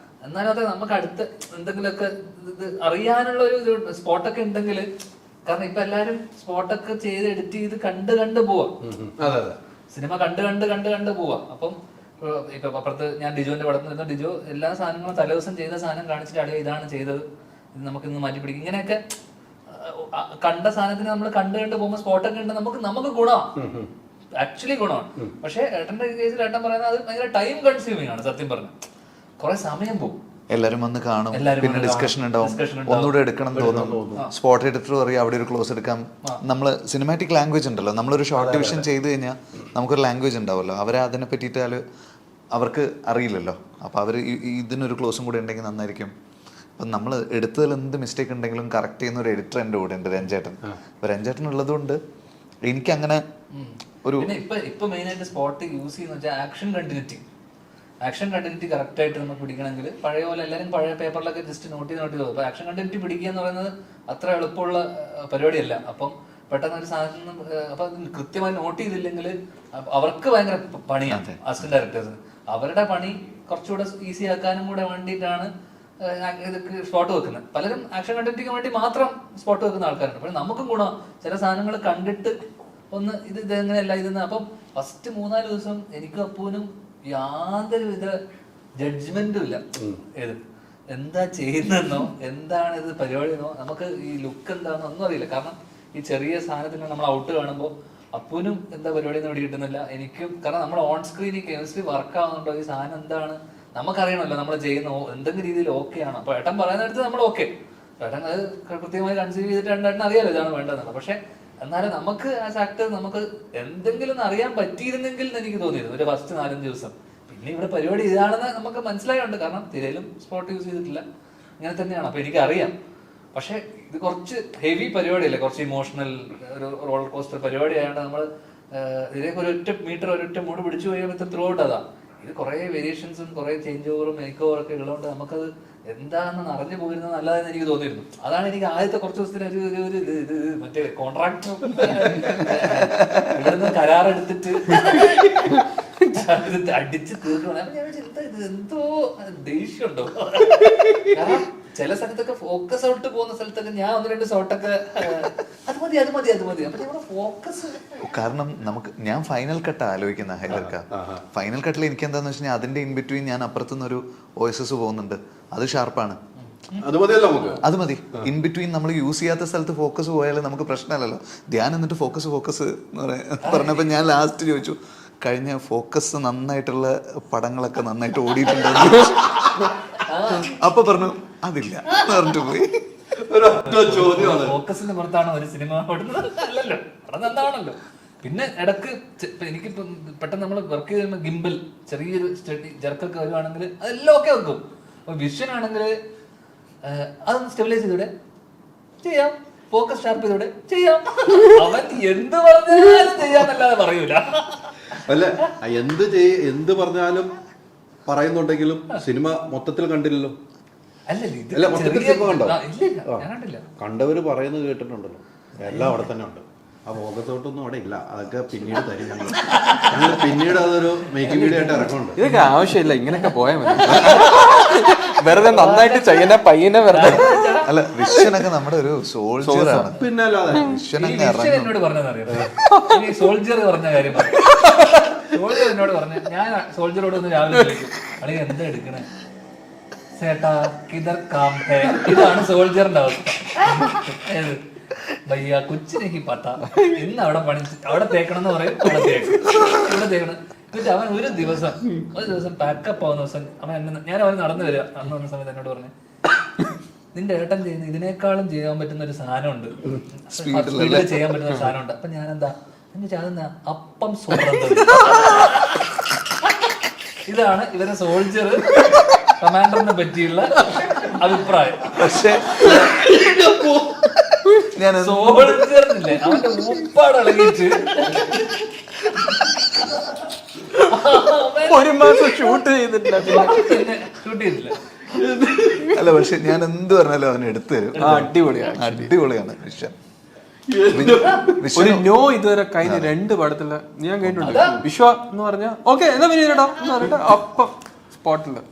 എന്നാലും അതെ നമുക്ക് അടുത്ത എന്തെങ്കിലുമൊക്കെ ഇത് അറിയാനുള്ള ഒരു സ്പോട്ടൊക്കെ ഉണ്ടെങ്കിൽ, കാരണം ഇപ്പൊ എല്ലാരും സ്പോട്ടൊക്കെ ചെയ്ത് എഡിറ്റ് ചെയ്ത് കണ്ട് പോവാം. സിനിമ കണ്ട് പോവാം. അപ്പം ഇപ്പൊ അപ്പുറത്ത് ഞാൻ ഡിജോന്റെ പടത്തിൽ നിന്ന് ഡിജോ എല്ലാ സാധനങ്ങളും തലേദിവസം ചെയ്ത സാധനം കാണിച്ചിട്ട് അടിയോ ഇതാണ് ചെയ്തത്, ഇത് നമുക്കിന്ന് മാറ്റി പിടിക്കും. ഇങ്ങനെയൊക്കെ കണ്ട സാധനത്തിന് നമ്മൾ കണ്ട് പോകുമ്പോൾ സ്പോട്ടൊക്കെ ഉണ്ട്, നമുക്ക് ഗുണമാണ്, ആക്ച്വലി ഗുണമാണ്. പക്ഷെ ഏട്ടന്റെ കേസിൽ ഏട്ടൻ പറയുന്നത് അത് ഭയങ്കര ടൈം കൺസ്യൂമിംഗ് ആണ്. സത്യം പറഞ്ഞ കുറെ സമയം പോകും. എല്ലാരും വന്ന് കാണും, പിന്നെ ഡിസ്കഷൻ ഉണ്ടാവും, ഒന്നുകൂടെ എടുക്കണം തോന്നും. സ്പോട്ട് എഡിറ്റർ പറയും അവിടെ ഒരു ക്ലോസ് എടുക്കാം. നമ്മള് സിനിമാറ്റിക് ലാംഗ്വേജ് ഉണ്ടല്ലോ, നമ്മളൊരു ഷോർട്ട് ഡിവിഷൻ ചെയ്ത് കഴിഞ്ഞാൽ നമുക്കൊരു ലാംഗ്വേജ് ഉണ്ടാവുമല്ലോ. അവരെ അതിനെ പറ്റിയിട്ട് അവർക്ക് അറിയില്ലല്ലോ. അപ്പോൾ അവർ ഇതിനൊരു ക്ലോസും കൂടെ ഉണ്ടെങ്കിൽ നന്നായിരിക്കും. അപ്പം നമ്മൾ എടുത്തതിൽ എന്ത് മിസ്റ്റേക്ക് ഉണ്ടെങ്കിലും കറക്റ്റ് ചെയ്യുന്ന ഒരു എഡിറ്റർ എൻ്റെ കൂടെ ഉണ്ട്, രഞ്ജേട്ടൻ. അപ്പോൾ രഞ്ജേട്ടൻ ഉള്ളതുകൊണ്ട് എനിക്കങ്ങനെ ഒരു ഇപ്പൊ മെയിനായിട്ട് സ്പോട്ട് യൂസ് ചെയ്യുന്ന വെച്ചാൽ ആക്ഷൻ കണ്ടിന്യൂറ്റി കറക്റ്റ് ആയിട്ട് നമുക്ക് പിടിക്കണമെങ്കിൽ പഴയ പോലെ എല്ലാവരും പഴയ പേപ്പറിലൊക്കെ ജസ്റ്റ് നോട്ട് ചെയ്ത് പോകും. ആക്ഷൻ കണ്ടിന്യൂറ്റി പിടിക്കുക എന്ന് പറയുന്നത് അത്ര എളുപ്പമുള്ള പരിപാടിയല്ല. അപ്പം പെട്ടെന്ന് ഒരു സാധനം അപ്പൊ കൃത്യമായി നോട്ട് ചെയ്തില്ലെങ്കിൽ അവർക്ക് ഭയങ്കര പണിയാണ് അസിസ്റ്റന്റ് ഡയറക്ടേഴ്സിന്. അവരുടെ പണി കുറച്ചുകൂടെ ഈസി ആക്കാനും കൂടെ വേണ്ടിയിട്ടാണ് സ്പോട്ട് വെക്കുന്നത്. പലരും ആക്ഷൻ കണ്ടിന്യൂറ്റിക്ക് വേണ്ടി മാത്രം സ്പോട്ട് വെക്കുന്ന ആൾക്കാരുണ്ട്. പക്ഷെ നമുക്കും ഗുണം ചില സാധനങ്ങൾ കണ്ടിട്ട് ഒന്ന് ഇതെങ്ങനെയല്ല ഇതെന്ന്. അപ്പം ഫസ്റ്റ് 3-4 ദിവസം എനിക്കും അപ്പൂനും യാതൊരുവിധ ജഡ്ജ്മെന്റും ഇല്ല. എന്താ ചെയ്യുന്നതെന്നോ എന്താണ് ഇത് പരിപാടിയെന്നോ നമുക്ക് ഈ ലുക്ക് എന്താണെന്നോ ഒന്നും അറിയില്ല. കാരണം ഈ ചെറിയ സാധനത്തിന് നമ്മൾ ഔട്ട് കാണുമ്പോൾ അപ്പൂനും എന്താ പരിപാടി എന്ന് കിട്ടുന്നില്ല, എനിക്കും. കാരണം നമ്മൾ ഓൺ സ്ക്രീൻ ഈ കെമിസ്ട്രി വർക്ക് ആവുന്നുണ്ടോ, ഈ സാധനം എന്താണ് നമുക്കറിയണമല്ലോ, നമ്മൾ ചെയ്യുന്ന എന്തെങ്കിലും രീതിയിൽ ഓക്കെ ആണ്. അപ്പൊ ഏട്ടൻ പറയുന്നിടത്ത് നമ്മൾ ഓക്കെ, ഏട്ടൻ അത് കൃത്യമായി കൺസീവ് ചെയ്തിട്ട് ഏട്ടൻ അറിയാലോ ഇതാണ് വേണ്ടതെന്നുള്ളത്. പക്ഷെ എന്നാലും നമുക്ക് ആസ് ആക്ടർ നമുക്ക് എന്തെങ്കിലും അറിയാൻ പറ്റിയിരുന്നെങ്കിൽ എന്ന് എനിക്ക് തോന്നിയിരുന്നു ഒരു ഫസ്റ്റ് 4-5 ദിവസം. പിന്നെ ഇവിടെ പരിപാടി ഇതാണെന്ന് നമുക്ക് മനസ്സിലായുണ്ട്. കാരണം തിരയിലും സ്പോട്ട് യൂസ് ചെയ്തിട്ടില്ല, ഇങ്ങനെ തന്നെയാണ്. അപ്പൊ എനിക്കറിയാം. പക്ഷെ ഇത് കുറച്ച് ഹെവി പരിപാടിയല്ലേ, കുറച്ച് ഇമോഷണൽ ഒരു റോളർ കോസ്റ്റർ പരിപാടി ആയതുകൊണ്ട് നമ്മൾ ഇതിലേക്ക് ഒരൊറ്റ മീറ്റർ ഒരൊറ്റ മൂട് പിടിച്ചു കഴിയുമ്പോൾ ത്രൂ ഔട്ട് അതാ. ഇത് കുറെ വേരിയേഷൻസും കുറെ ചേഞ്ച് ഓവറും മേക്ക് ഓവർ ഒക്കെ ഉള്ളതുകൊണ്ട് നമുക്കത് എന്താണെന്ന് അറിഞ്ഞു പോയിരുന്നത് നല്ലതെന്ന് എനിക്ക് തോന്നിയിരുന്നു. അതാണ് എനിക്ക് ആദ്യത്തെ കുറച്ച് ദിവസത്തിന് ഒരു മറ്റേ കോൺട്രാക്ട് ഇവിടുന്ന് കരാറെടുത്തിട്ട് അടിച്ച് തീർക്കണം. അപ്പൊ ഞാൻ വിചാരിച്ചു, ഇത് എന്തോ ദേഷ്യമുണ്ടോ? കാരണം ചില സ്ഥലത്തൊക്കെ ഫോക്കസ് ഔട്ട് പോകുന്ന സ്ഥലത്തൊക്കെ ഞാൻ 1-2 ഷോട്ടൊക്കെ അത് മതി അപ്പൊ ഞങ്ങളുടെ ഫോക്കസ്. കാരണം ഞാൻ ഫൈനൽ കട്ട് ആലോചിക്കുന്ന ഹൈദർക്ക. ഫൈനൽ കട്ടിൽ എനിക്ക് എന്താന്ന് വെച്ചാൽ അതിന്റെ ഇൻ ബിറ്റ്വീൻ ഞാൻ അപ്പുറത്തുനിന്ന് ഒരു ഓയസസ് പോകുന്നുണ്ട്, അത് ഷാർപ്പാണ്. അത് മതി. ഇൻ ബിറ്റ്വീൻ നമ്മൾ യൂസ് ചെയ്യാത്ത സ്ഥലത്ത് ഫോക്കസ് പോയാലും നമുക്ക് പ്രശ്നമല്ലല്ലോ. ധ്യാൻ എന്നിട്ട് ഫോക്കസ് എന്ന് പറഞ്ഞപ്പോ ഞാൻ ലാസ്റ്റ് ചോദിച്ചു, കഴിഞ്ഞ ഫോക്കസ് നന്നായിട്ടുള്ള പടങ്ങളൊക്കെ നന്നായിട്ട് ഓടിയിട്ടുണ്ടോ? അപ്പൊ പറഞ്ഞു അതില്ല പറഞ്ഞിട്ട് പോയി. ഫോക്കസിന്റെ പുറത്താണ് ഒരു സിനിമ ഓടുന്നത് അല്ലല്ലോ, പടം എന്താണല്ലോ. പിന്നെ ഇടക്ക് എനിക്കിപ്പോ പെട്ടെന്ന് നമ്മൾ വർക്ക് ചെയ്യുമ്പോൾ ഗിംബൽ ചെറിയൊരു സ്റ്റഡി ജർക്കൊക്കെ വരുവാണെങ്കിൽ അതെല്ലാം ഒക്കെ വെക്കും. അപ്പൊ വിഷൻ ആണെങ്കിൽ അതൊന്ന് സ്റ്റെബിലൈസ് ചെയ്തൂടെ, ചെയ്യാം. ഫോക്കസ് ഷാർപ്പ് ചെയ്തൂടെ, ചെയ്യാം. അവൻ എന്ത് പറഞ്ഞാലും ചെയ്യാന്നല്ലാതെ പറയൂല. അല്ല എന്ത് പറഞ്ഞാലും പറയുന്നുണ്ടെങ്കിലും സിനിമ മൊത്തത്തിൽ കണ്ടില്ലല്ലോ. അല്ല മൊത്തത്തിൽ സിനിമ കണ്ടോ? കണ്ടവര് പറയുന്നത് കേട്ടിട്ടുണ്ടല്ലോ. എല്ലാം അവിടെ തന്നെ ഉണ്ട്. ആ ഫോക്കസോട്ടൊന്നും അവിടെ ഇല്ല. അതൊക്കെ പിന്നീട് തരും ഞങ്ങൾ പിന്നീട് അതൊരു മേക്കിംഗ് വീഡിയോ ആയിട്ട് ഇറക്കുന്നുണ്ട്. ഇതൊക്കെ ആവശ്യമില്ല, ഇങ്ങനെയൊക്കെ പോയാൽ മതി. വെറുതെ നന്നായിട്ട് ചെയ്യുന്ന പയ്യനെ വെറുതെ. അല്ല വിഷനൊക്കെ നമ്മുടെ ഒരു സോൾജർ ആണ്. പിന്നെ അല്ലാതെ എന്നോട് പറഞ്ഞതറിയാം, സോൾജർ പറഞ്ഞ കാര്യം സോൾജർ എന്നോട് പറഞ്ഞ, ഞാൻ സോൾജറോട് ഒന്ന് രാവിലെ ചോദിക്കും, അല്ലെങ്കിൽ എന്താ എടുക്കണേ ചേട്ടാ കിതർ കാം ഹേ. ഇതാണ് സോൾജറിന്റെ അവസ്ഥ. ഭയ്യ കൊച്ചിനേക്ക് പട്ട ഇന്ന് അവിടെ തേക്കണം എന്ന് പറയും, അവിടെ തേക്കും, ഇവിടെ തേക്കണം. എന്നിട്ട് അവൻ ഒരു ദിവസം പാക്കപ്പ് ആവുന്ന ദിവസം ഞാൻ അവൻ നടന്നു വരിക. അന്ന് വന്ന സമയത്ത് എന്നോട് പറഞ്ഞു, നിന്റെ ഏട്ടൻ ചെയ്യുന്ന ഇതിനേക്കാളും ചെയ്യാൻ പറ്റുന്ന ഒരു സാധനമുണ്ട്, സ്പീഡിൽ ചെയ്യാൻ പറ്റുന്ന ഒരു സാധനമുണ്ട്. അപ്പൊ ഞാൻ എന്താ അതെന്താ അപ്പം സോറത്. ഇതാണ് ഇവരെ സോൾജർ കമാൻഡറിനെ പറ്റിയുള്ള അഭിപ്രായം. പക്ഷേ ഞാൻ സോൾജറിനില്ലേ അവന്റെ ഉപ്പാടളകിട്ട് 1 മാസം ഷൂട്ട് ചെയ്തിട്ടില്ല, പിന്നെ ഷൂട്ട് ചെയ്തില്ല. അല്ല പക്ഷെ ഞാൻ എന്ത് പറഞ്ഞാലും അവൻ എടുത്തു തരും. അടിപൊളിയാണ് വിഷൻ. ഒരു നോ ഇതുവരെ കഴിഞ്ഞ 2 പടത്തില് ഞാൻ കേട്ടിട്ടുണ്ട്. വിശ്വ എന്ന് പറഞ്ഞ ഓക്കെ എന്നാ പിന്നീടാ എന്ന് പറഞ്ഞിട്ട് അപ്പം സ്പോട്ടില്.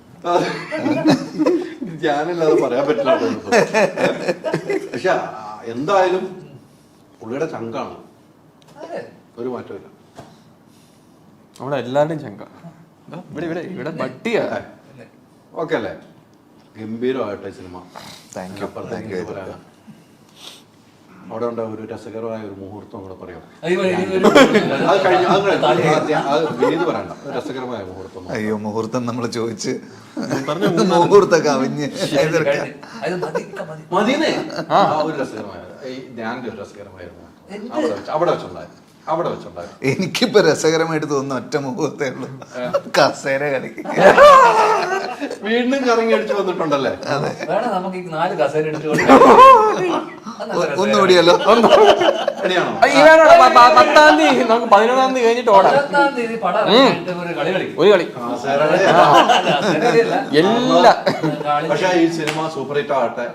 ഞാനല്ലാതെ പറയാൻ പറ്റില്ല. പക്ഷെ എന്തായാലും പുള്ളിയുടെ ചങ്കാണ്, ഒരു മാറ്റമില്ല. അവിടെ എല്ലാവരുടെയും ചങ്ക. ഇവിടെ ബട്ടിയാ. ഓക്കെ അല്ലേ? ഗംഭീരമായിട്ടെ സിനിമ. Thank you. അവിടെ ഉണ്ടാവും ഒരു രസകരമായ ഒരു മുഹൂർത്തം കൂടെ പറയാം. രസകരമായ മുഹൂർത്തം. അയ്യോ മുഹൂർത്തം നമ്മൾ ചോദിച്ച് മുഹൂർത്തം കവിഞ്ഞ് ഒരു രസകരമായ ധ്യാനിന്റെ ഒരു രസകരമായ അവിടെ വെച്ചുണ്ടായിരുന്നു. എനിക്കിപ്പോ രസകരമായിട്ട് തോന്നുന്ന ഒറ്റ മുഹൂർത്തേ ഉള്ളൂ, കസേര കളി. വീണ്ടും കറങ്ങി അടിച്ചു വന്നിട്ടുണ്ടല്ലേ? നമുക്ക് 4 കസേര എടുത്ത് ഒന്നുകൂടിയല്ലോ. 10-ാം തീയതി നമുക്ക് 11-ാം തീയതി കഴിഞ്ഞിട്ട് ഓടാം. 11-ാം തീയതി പടം ഒരു കളി എല്ലാ. പക്ഷെ ഈ സിനിമ സൂപ്പർ ഹിറ്റ് ആകട്ടെ.